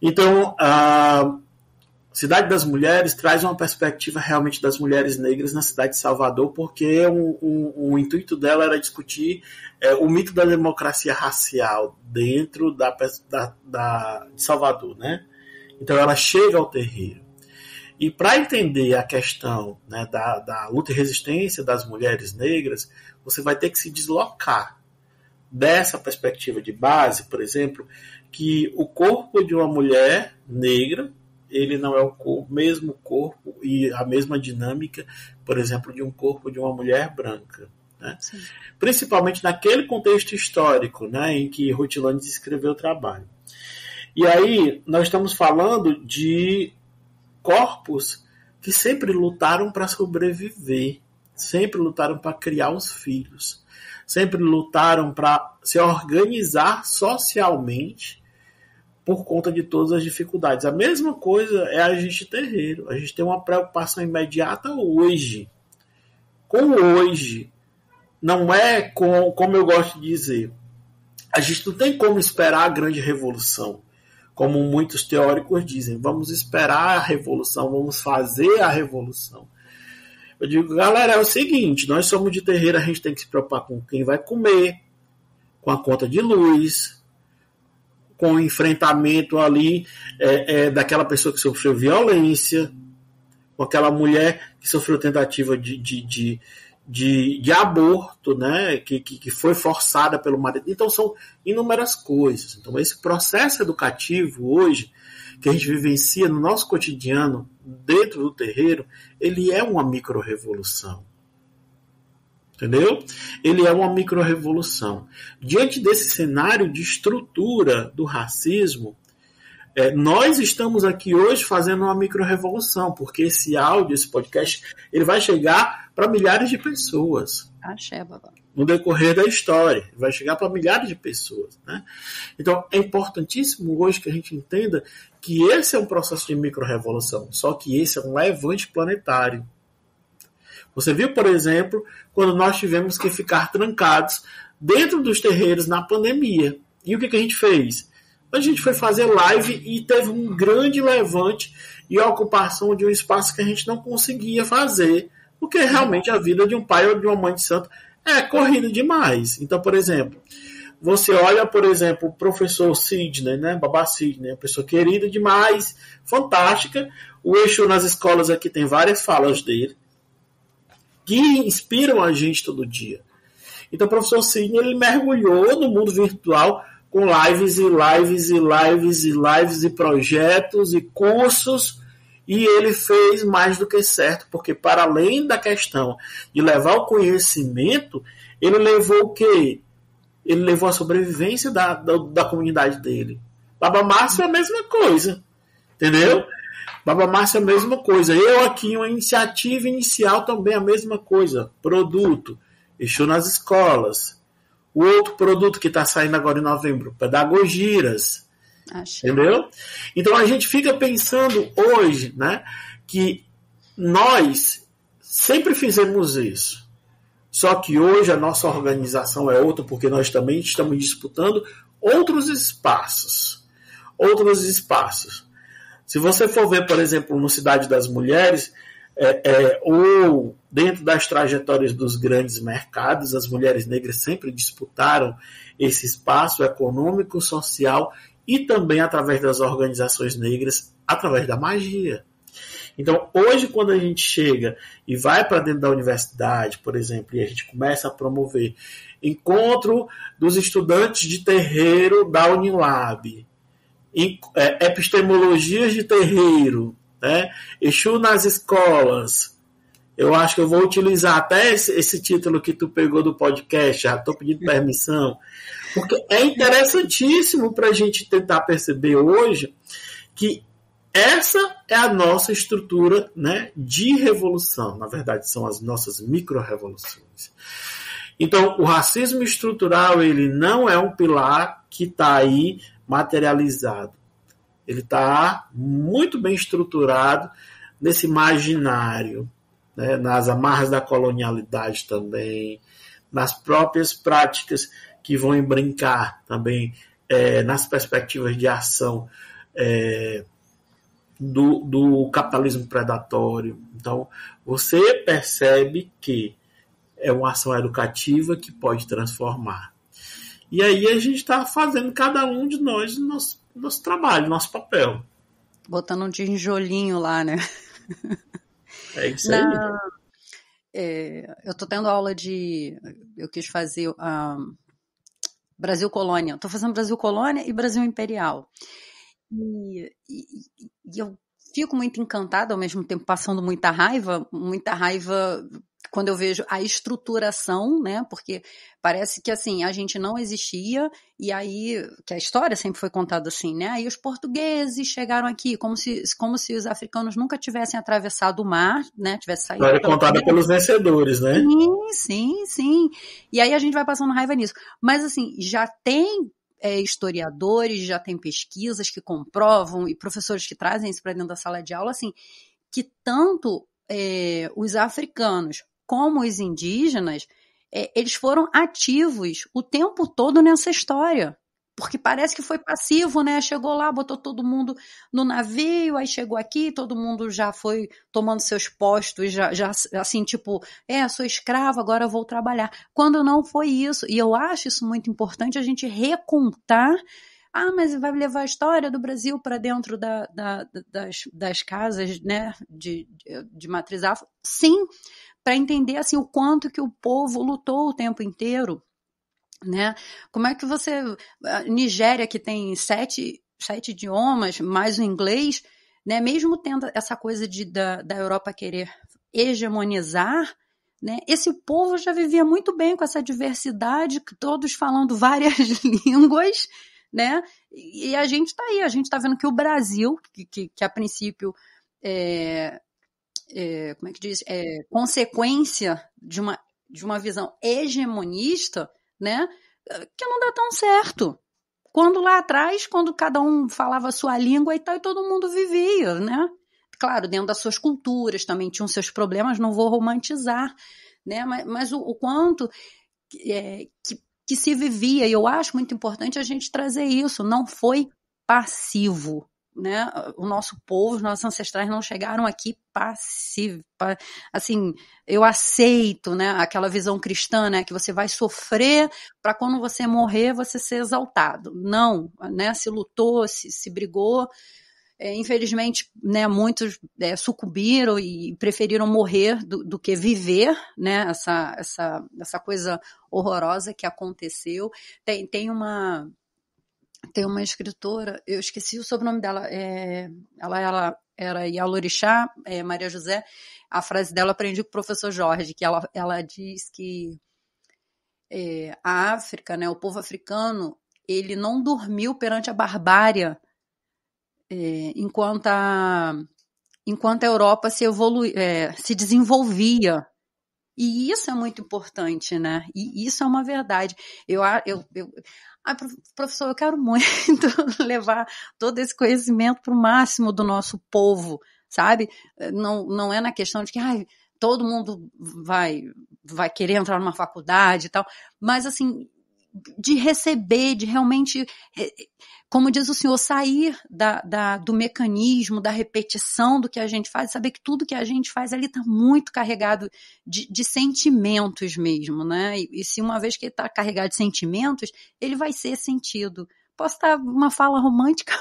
Então, a Cidade das Mulheres traz uma perspectiva realmente das mulheres negras na cidade de Salvador, porque o intuito dela era discutir o mito da democracia racial dentro de Salvador, né? Então ela chega ao terreiro. E para entender a questão, né, da luta e resistência das mulheres negras, você vai ter que se deslocar dessa perspectiva de base, por exemplo, que o corpo de uma mulher negra, ele não é o mesmo corpo e a mesma dinâmica, por exemplo, de um corpo de uma mulher branca. Né? Principalmente naquele contexto histórico, né, em que Ruth Landes escreveu o trabalho. E aí nós estamos falando de corpos que sempre lutaram para sobreviver, sempre lutaram para criar os filhos, sempre lutaram para se organizar socialmente por conta de todas as dificuldades. A mesma coisa é a gente terreiro. A gente tem uma preocupação imediata hoje. Com hoje. Não é como eu gosto de dizer. A gente não tem como esperar a grande revolução. Como muitos teóricos dizem, vamos esperar a revolução, vamos fazer a revolução. Eu digo, galera, é o seguinte, nós somos de terreiro, a gente tem que se preocupar com quem vai comer, com a conta de luz, com o enfrentamento ali daquela pessoa que sofreu violência, com aquela mulher que sofreu tentativa de aborto, né, que foi forçada pelo marido. Então são inúmeras coisas. Então esse processo educativo hoje, que a gente vivencia no nosso cotidiano, dentro do terreiro, ele é uma micro-revolução. Entendeu? Ele é uma micro-revolução. Diante desse cenário de estrutura do racismo, nós estamos aqui hoje fazendo uma micro-revolução, porque esse áudio, esse podcast, ele vai chegar para milhares de pessoas. Axé, babá. No decorrer da história. Vai chegar para milhares de pessoas. Né? Então, é importantíssimo hoje que a gente entenda que esse é um processo de micro-revolução, só que esse é um levante planetário. Você viu, por exemplo, quando nós tivemos que ficar trancados dentro dos terreiros na pandemia. E o que a gente fez? A gente foi fazer live e teve um grande levante e a ocupação de um espaço que a gente não conseguia fazer, porque realmente a vida de um pai ou de uma mãe de santo é corrida demais. Então, por exemplo, você olha, por exemplo, o professor Sidney, né? Babá Sidney, uma pessoa querida demais, fantástica. O Exu nas escolas aqui tem várias falas dele que inspiram a gente todo dia. Então, o professor Sidney, ele mergulhou no mundo virtual com lives e lives e lives e lives e projetos e cursos, e ele fez mais do que certo, porque para além da questão de levar o conhecimento, ele levou o quê? Ele levou a sobrevivência da comunidade dele. Baba Márcio é a mesma coisa, entendeu? Baba Márcio é a mesma coisa. Eu aqui, uma iniciativa inicial também a mesma coisa. Produto, Exu nas escolas. O outro produto que está saindo agora em novembro, Pedagogias. Entendeu? Então a gente fica pensando hoje, né, que nós sempre fizemos isso. Só que hoje a nossa organização é outra, porque nós também estamos disputando outros espaços. outros espaços. Se você for ver, por exemplo, no Cidade das Mulheres, ou dentro das trajetórias dos grandes mercados, as mulheres negras sempre disputaram esse espaço econômico, social e também através das organizações negras, através da magia. Então, hoje, quando a gente chega e vai para dentro da universidade, por exemplo, e a gente começa a promover encontro dos estudantes de terreiro da Unilab, epistemologias de terreiro, né? Exu nas escolas. Eu acho que eu vou utilizar até esse título que tu pegou do podcast, já estou pedindo permissão, porque é interessantíssimo para a gente tentar perceber hoje que essa é a nossa estrutura, né, de revolução. Na verdade, são as nossas micro-revoluções. Então, o racismo estrutural, ele não é um pilar que está aí materializado. Ele está muito bem estruturado nesse imaginário, né, nas amarras da colonialidade também, nas próprias práticas que vão brincar também, nas perspectivas de ação do capitalismo predatório. Então, você percebe que é uma ação educativa que pode transformar. E aí a gente está fazendo cada um de nós nosso trabalho, nosso papel. Botando um tijolinho lá, né? É isso aí. Eu estou tendo aula eu quis fazer Brasil Colônia. Estou fazendo Brasil Colônia e Brasil Imperial. E eu fico muito encantada, ao mesmo tempo passando muita raiva quando eu vejo a estruturação, né? Porque parece que assim, a gente não existia, e aí, que a história sempre foi contada assim, né? Aí os portugueses chegaram aqui, como se os africanos nunca tivessem atravessado o mar, né? Tivessem saído. História contada pelos vencedores, né? Sim. E aí a gente vai passando raiva nisso. Mas assim, já tem historiadores, já tem pesquisas que comprovam, e professores que trazem isso para dentro da sala de aula, assim, que tanto os africanos como os indígenas, eles foram ativos o tempo todo nessa história. Porque parece que foi passivo, né? Chegou lá, botou todo mundo no navio, aí chegou aqui, todo mundo já foi tomando seus postos, já assim, tipo, sou escravo, agora vou trabalhar. Quando não foi isso. E eu acho isso muito importante, a gente recontar. Mas vai levar a história do Brasil para dentro das casas, né, de matriz afro? Sim, para entender assim, o quanto que o povo lutou o tempo inteiro. Né? Como é que você... A Nigéria, que tem 7 idiomas, mais o inglês, né? Mesmo tendo essa coisa da Europa querer hegemonizar, né? Esse povo já vivia muito bem com essa diversidade, todos falando várias línguas, né? E a gente está aí, a gente está vendo que o Brasil, que a princípio como é que diz? Consequência de uma visão hegemonista, né? Que não dá tão certo. Quando lá atrás, quando cada um falava a sua língua e tal, e todo mundo vivia, né? Claro, dentro das suas culturas também tinham seus problemas, não vou romantizar, né? Mas o quanto que se vivia, e eu acho muito importante a gente trazer isso, não foi passivo, né? O nosso povo, os nossos ancestrais não chegaram aqui passivo, assim, eu aceito, né, aquela visão cristã, né, que você vai sofrer para quando você morrer você ser exaltado. Não, né, se lutou, se brigou, infelizmente, né, muitos sucumbiram e preferiram morrer do que viver, né, essa coisa horrorosa que aconteceu. Tem uma escritora, eu esqueci o sobrenome dela, ela era Yalorixá, Maria José. A frase dela aprendi com o professor Jorge, que ela diz que a África, né, o povo africano, ele não dormiu perante a barbárie enquanto a Europa se desenvolvia. E isso é muito importante, né? E isso é uma verdade. Professor, eu quero muito levar todo esse conhecimento para o máximo do nosso povo, sabe? Não é na questão de que todo mundo vai querer entrar numa faculdade e tal, mas assim, de receber, de realmente, como diz o senhor, sair do mecanismo, da repetição do que a gente faz, saber que tudo que a gente faz ali está muito carregado de sentimentos mesmo, né? E se uma vez que ele está carregado de sentimentos, ele vai ser sentido. Posso estar uma fala romântica,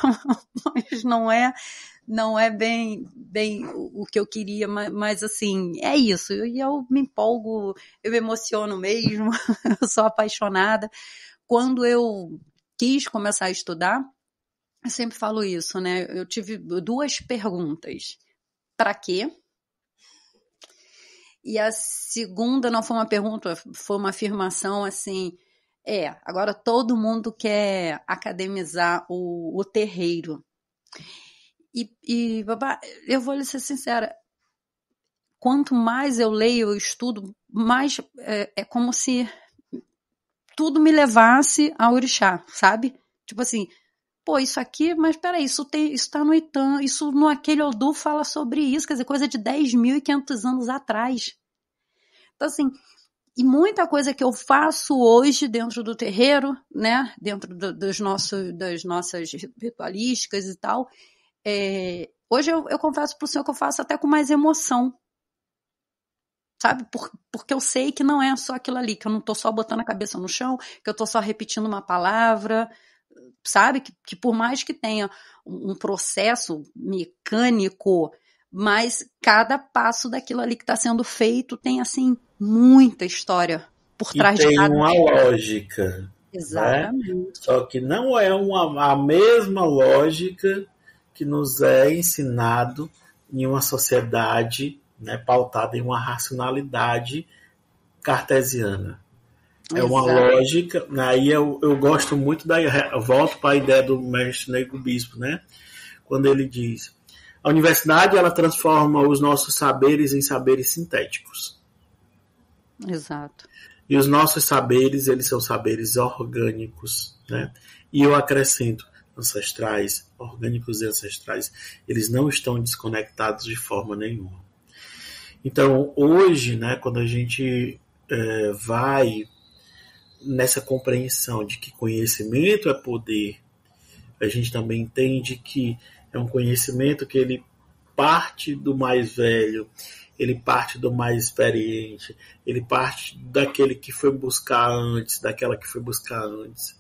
mas não é bem o que eu queria, mas assim, é isso. E eu me empolgo, eu me emociono mesmo, eu sou apaixonada. Quando eu quis começar a estudar, eu sempre falo isso, né? Eu tive 2 perguntas. Para quê? E a segunda não foi uma pergunta, foi uma afirmação assim, agora todo mundo quer academizar o terreiro. E babá, eu vou lhe ser sincera, quanto mais eu leio, eu estudo, mais é como se tudo me levasse a orixá, sabe? Tipo assim, pô, isso aqui, mas peraí, isso tá no Itan, isso no aquele Odu fala sobre isso, quer dizer, coisa de 10.500 anos atrás. Então assim, e muita coisa que eu faço hoje dentro do terreiro, né, dentro das nossas ritualísticas e tal, hoje eu confesso pro senhor que eu faço até com mais emoção, sabe? Porque eu sei que não é só aquilo ali, que eu não tô só botando a cabeça no chão, que eu tô só repetindo uma palavra, sabe? Que por mais que tenha um processo mecânico, mas cada passo daquilo ali que está sendo feito tem, assim, muita história por trás de cada... tem uma lógica. Exatamente. Né? Só que não é a mesma lógica que nos é ensinado em uma sociedade, né, pautada em uma racionalidade cartesiana. É uma lógica, aí eu gosto muito eu volto para a ideia do mestre Nego Bispo, né? Quando ele diz, a universidade ela transforma os nossos saberes em saberes sintéticos. Exato. E os nossos saberes, eles são saberes orgânicos, né? E eu acrescento, ancestrais, orgânicos e ancestrais, eles não estão desconectados de forma nenhuma. Então, hoje, né, quando a gente vai nessa compreensão de que conhecimento é poder, a gente também entende que é um conhecimento que ele parte do mais velho, ele parte do mais experiente, ele parte daquele que foi buscar antes, daquela que foi buscar antes.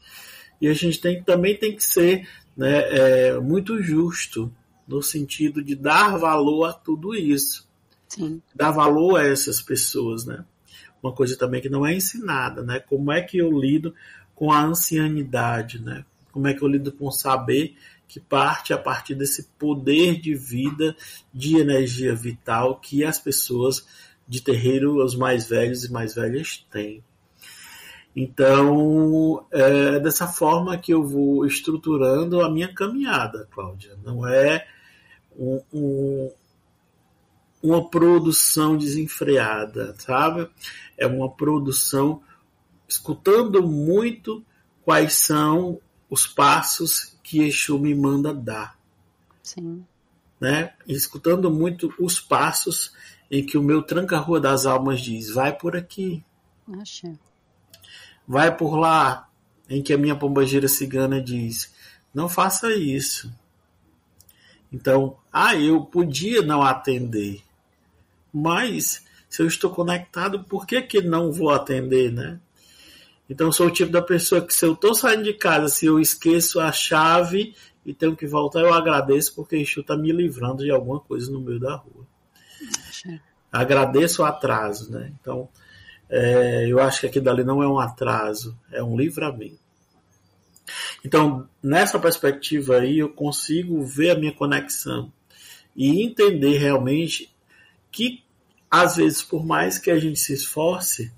E a gente também tem que ser, né, muito justo no sentido de dar valor a tudo isso. Sim. Dar valor a essas pessoas, né? Uma coisa também que não é ensinada, né? Como é que eu lido com a ancianidade, né? Como é que eu lido com o saber que parte a partir desse poder de vida, de energia vital que as pessoas de terreiro, os mais velhos e mais velhas têm. Então, é dessa forma que eu vou estruturando a minha caminhada, Cláudia. Não é uma produção desenfreada, sabe? É uma produção escutando muito quais são os passos que Exu me manda dar. Sim. Né? E escutando muito os passos em que o meu tranca-rua das almas diz, vai por aqui. Achei. Vai por lá, em que a minha pombagira cigana diz, não faça isso. Então, eu podia não atender, mas se eu estou conectado, por que não vou atender, né? Então, eu sou o tipo da pessoa que se eu estou saindo de casa, se eu esqueço a chave e tenho que voltar, eu agradeço porque Exu está me livrando de alguma coisa no meio da rua. Achei. Agradeço o atraso, né? Então, eu acho que aquilo dali não é um atraso, é um livramento. Então, nessa perspectiva aí, eu consigo ver a minha conexão e entender realmente que, às vezes, por mais que a gente se esforce,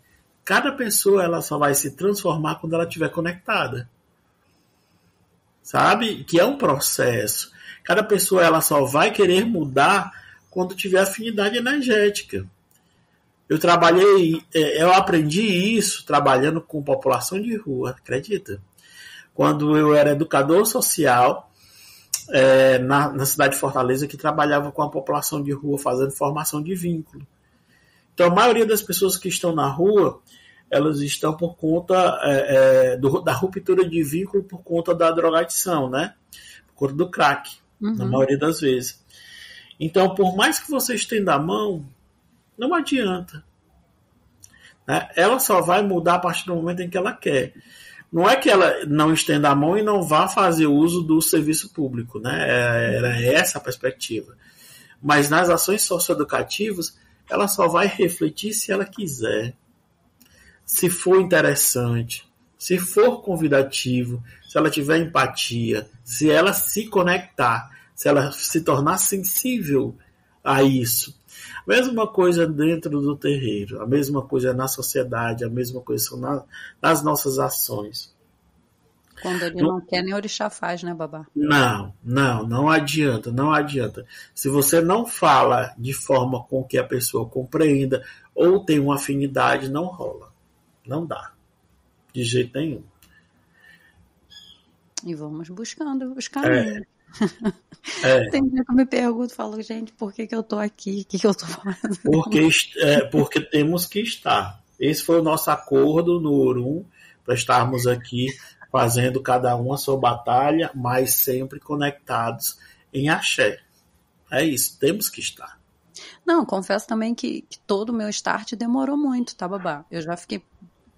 cada pessoa ela só vai se transformar quando ela estiver conectada. Sabe? Que é um processo. Cada pessoa ela só vai querer mudar quando tiver afinidade energética. Eu aprendi isso trabalhando com população de rua, acredita? Quando eu era educador social na cidade de Fortaleza, que trabalhava com a população de rua fazendo formação de vínculo. Então a maioria das pessoas que estão na rua, elas estão por conta da ruptura de vínculo por conta da drogadição, né? Por conta do crack, na maioria das vezes. Então, por mais que você estenda a mão, não adianta. Né? Ela só vai mudar a partir do momento em que ela quer. Não é que ela não estenda a mão e não vá fazer uso do serviço público, né? Era essa a perspectiva. Mas nas ações socioeducativas, ela só vai refletir se ela quiser. Se for interessante, se for convidativo, se ela tiver empatia, se ela se conectar, se ela se tornar sensível a isso. A mesma coisa dentro do terreiro, a mesma coisa na sociedade, a mesma coisa nas nossas ações. Quando ele não quer, nem orixá faz, né, babá? Não adianta, não adianta. Se você não fala de forma com que a pessoa compreenda ou tem uma afinidade, não rola. Não dá. De jeito nenhum. E vamos buscando. Tem dia que eu me pergunto, falo, gente, por que eu tô aqui? O que eu tô fazendo? Porque temos que estar. Esse foi o nosso acordo no Orum, para estarmos aqui fazendo cada um a sua batalha, mas sempre conectados em axé. É isso, temos que estar. Não, confesso também que todo o meu start demorou muito, tá, babá? Eu já fiquei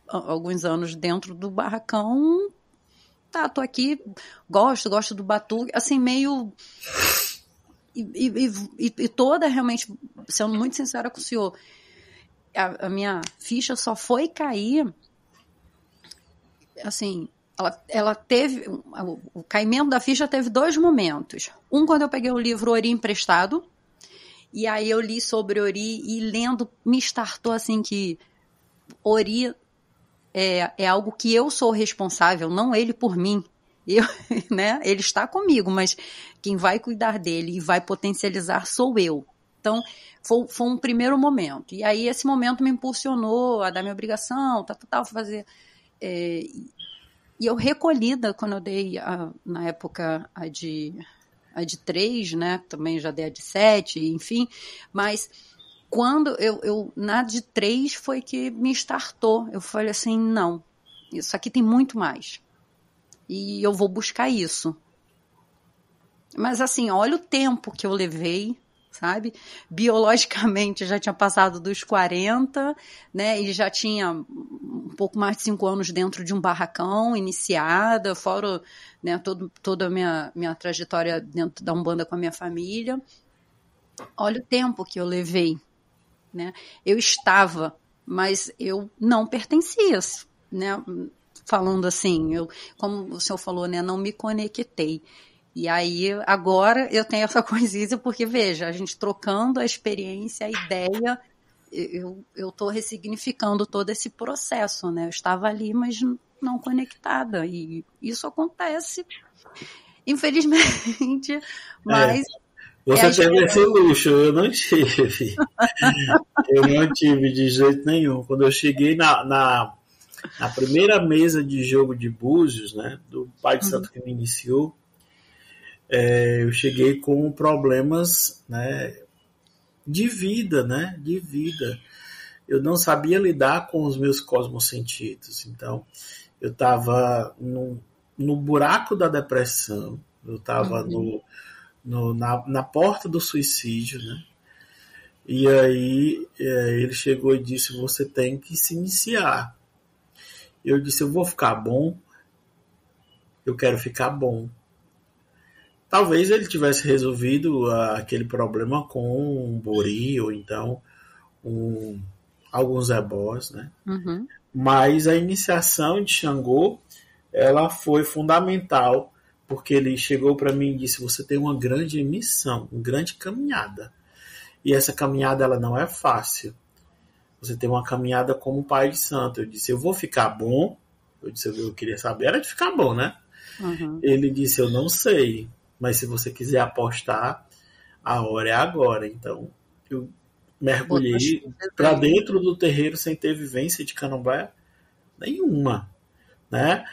alguns anos dentro do barracão, tô aqui, gosto do batuque, assim, meio... E toda, realmente, sendo muito sincera com o senhor, a minha ficha só foi cair, assim, ela teve, o caimento da ficha teve 2 momentos. Um, quando eu peguei o livro Ori emprestado, e aí eu li sobre Ori, e lendo, me startou, assim, que Ori é algo que eu sou responsável, não ele por mim. Né? Ele está comigo, mas quem vai cuidar dele e vai potencializar sou eu. Então, foi um primeiro momento. E aí, esse momento me impulsionou a dar minha obrigação, fazer... E eu recolhida, quando eu dei, na época, a de 3, né? Também já dei a de 7, enfim. Mas... quando eu na de 3 foi que me startou. Eu falei assim, não, isso aqui tem muito mais. E eu vou buscar isso. Mas assim, olha o tempo que eu levei, sabe? Biologicamente, eu já tinha passado dos 40, né? E já tinha um pouco mais de 5 anos dentro de um barracão, iniciada, fora, né, toda a minha trajetória dentro da Umbanda com a minha família. Olha o tempo que eu levei. Né? Eu estava, mas eu não pertencia, né? Falando assim, como o senhor falou, né? Não me conectei. E aí, agora eu tenho essa coisícia, porque veja, a gente trocando a experiência, a ideia, eu estou ressignificando todo esse processo, né? Eu estava ali, mas não conectada. E isso acontece, infelizmente, mas... Você teve esse luxo, eu não tive. Eu não tive de jeito nenhum. Quando eu cheguei na primeira mesa de jogo de búzios, né, do Pai de Santo que me iniciou, eu cheguei com problemas, né, de vida, né, de vida. Eu não sabia lidar com os meus cosmossentidos. Então, eu estava no buraco da depressão, eu estava na porta do suicídio, né? E aí ele chegou e disse, você tem que se iniciar. Eu disse, eu vou ficar bom, eu quero ficar bom. Talvez ele tivesse resolvido aquele problema com um bori, ou então alguns ebós, né? Mas a iniciação de Xangô, ela foi fundamental, porque ele chegou para mim e disse, você tem uma grande missão, uma grande caminhada. E essa caminhada ela não é fácil. Você tem uma caminhada como Pai de Santo. Eu disse, eu vou ficar bom? Eu disse, eu queria saber, era de ficar bom, né? Ele disse, eu não sei, mas se você quiser apostar, a hora é agora. Então, eu mergulhei para dentro do terreiro sem ter vivência de candomblé nenhuma, né?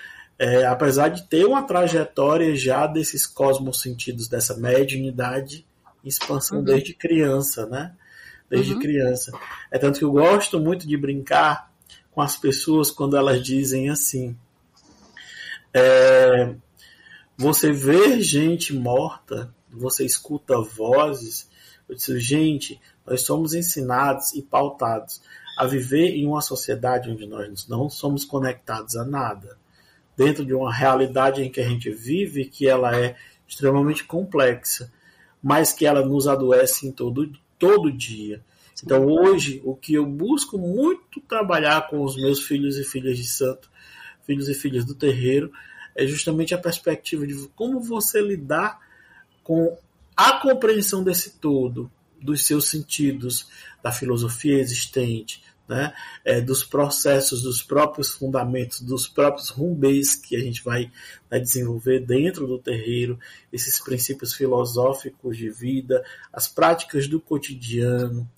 Apesar de ter uma trajetória já desses cosmossentidos, dessa mediunidade em expansão desde criança, né? Desde criança. É tanto que eu gosto muito de brincar com as pessoas quando elas dizem assim, você vê gente morta, você escuta vozes. Eu disse, gente, nós somos ensinados e pautados a viver em uma sociedade onde nós não somos conectados a nada, dentro de uma realidade em que a gente vive, que ela é extremamente complexa, mas que ela nos adoece em todo dia. Então hoje, o que eu busco muito trabalhar com os meus filhos e filhas de santo, filhos e filhas do terreiro, é justamente a perspectiva de como você lidar com a compreensão desse todo, dos seus sentidos, da filosofia existente, né? Dos processos, dos próprios fundamentos, dos próprios rumbês que a gente vai desenvolver dentro do terreiro, esses princípios filosóficos de vida, as práticas do cotidiano,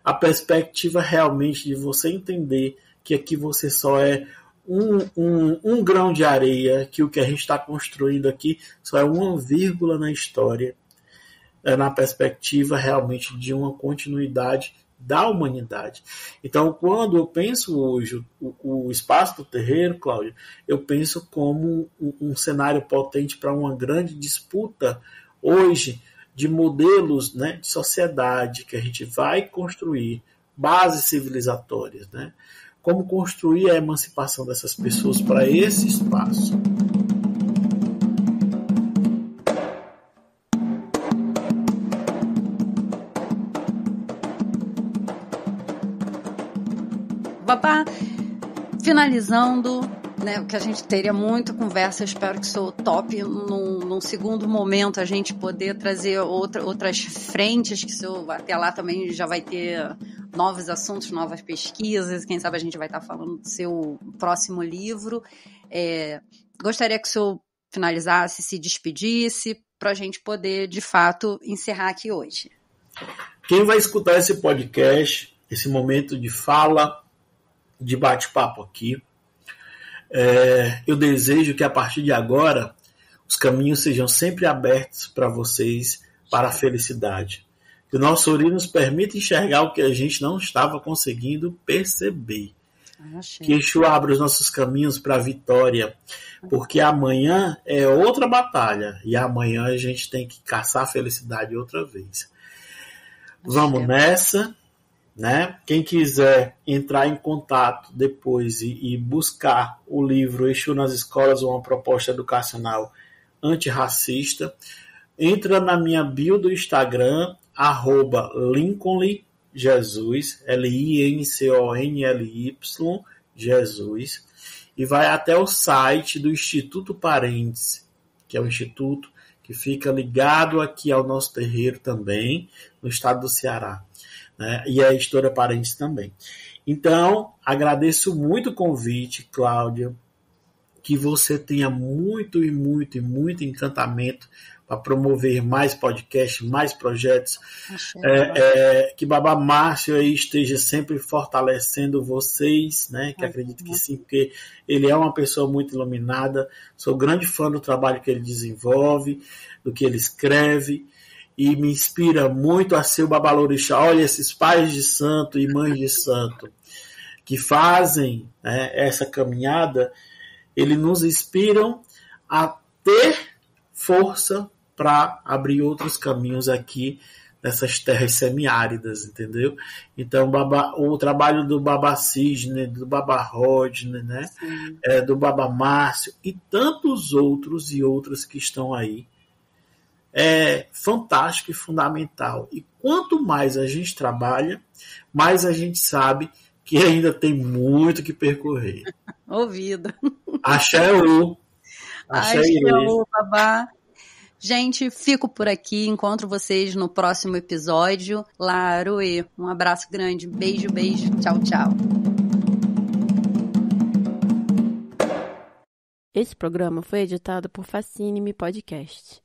a perspectiva realmente de você entender que aqui você só é um grão de areia, que o que a gente está construindo aqui só é uma vírgula na história, na perspectiva realmente de uma continuidade da humanidade. Então, quando eu penso hoje o espaço do terreiro, Cláudia, eu penso como um cenário potente para uma grande disputa hoje de modelos, né, de sociedade que a gente vai construir, bases civilizatórias, né? Como construir a emancipação dessas pessoas para esse espaço. Babá, finalizando, né, que a gente teria muita conversa, eu espero que o senhor tope num segundo momento a gente poder trazer outras frentes, que o senhor até lá também já vai ter novos assuntos, novas pesquisas, quem sabe a gente vai estar falando do seu próximo livro. Gostaria que o senhor finalizasse, se despedisse, para a gente poder, de fato, encerrar aqui hoje. Quem vai escutar esse podcast, esse momento de fala, de bate-papo aqui, eu desejo que a partir de agora os caminhos sejam sempre abertos para vocês, para a felicidade. Que o nosso Ori nos permita enxergar o que a gente não estava conseguindo perceber. Que Exu abra os nossos caminhos para a vitória, porque amanhã é outra batalha, e amanhã a gente tem que caçar a felicidade outra vez. Vamos nessa, né? Quem quiser entrar em contato depois e buscar o livro Exu nas Escolas, uma proposta educacional antirracista, entra na minha bio do Instagram, @LincolnlyJesus, LINCONLY Jesus, e vai até o site do Instituto Parentes, que é um instituto que fica ligado aqui ao nosso terreiro também, no estado do Ceará, né? E a editora Parentes também. Então, agradeço muito o convite, Cláudia, que você tenha muito encantamento para promover mais podcasts, mais projetos, que Babá Márcio aí esteja sempre fortalecendo vocês, né? Que acredito que sim, porque ele é uma pessoa muito iluminada, sou grande fã do trabalho que ele desenvolve, do que ele escreve, e me inspira muito a ser o Babalorixá. Olha, esses pais de santo e mães de santo que fazem, né, essa caminhada, eles nos inspiram a ter força para abrir outros caminhos aqui nessas terras semiáridas, entendeu? Então, o trabalho do Babá Cisne, do Babá Rodney, né? Do Babá Márcio e tantos outros e outras que estão aí, é fantástico e fundamental. E quanto mais a gente trabalha, mais a gente sabe que ainda tem muito que percorrer. Ouvido. Axé o. Axé o, Babá. Gente, fico por aqui. Encontro vocês no próximo episódio. Laroê, um abraço grande. Beijo. Tchau, tchau. Esse programa foi editado por Facine Podcast.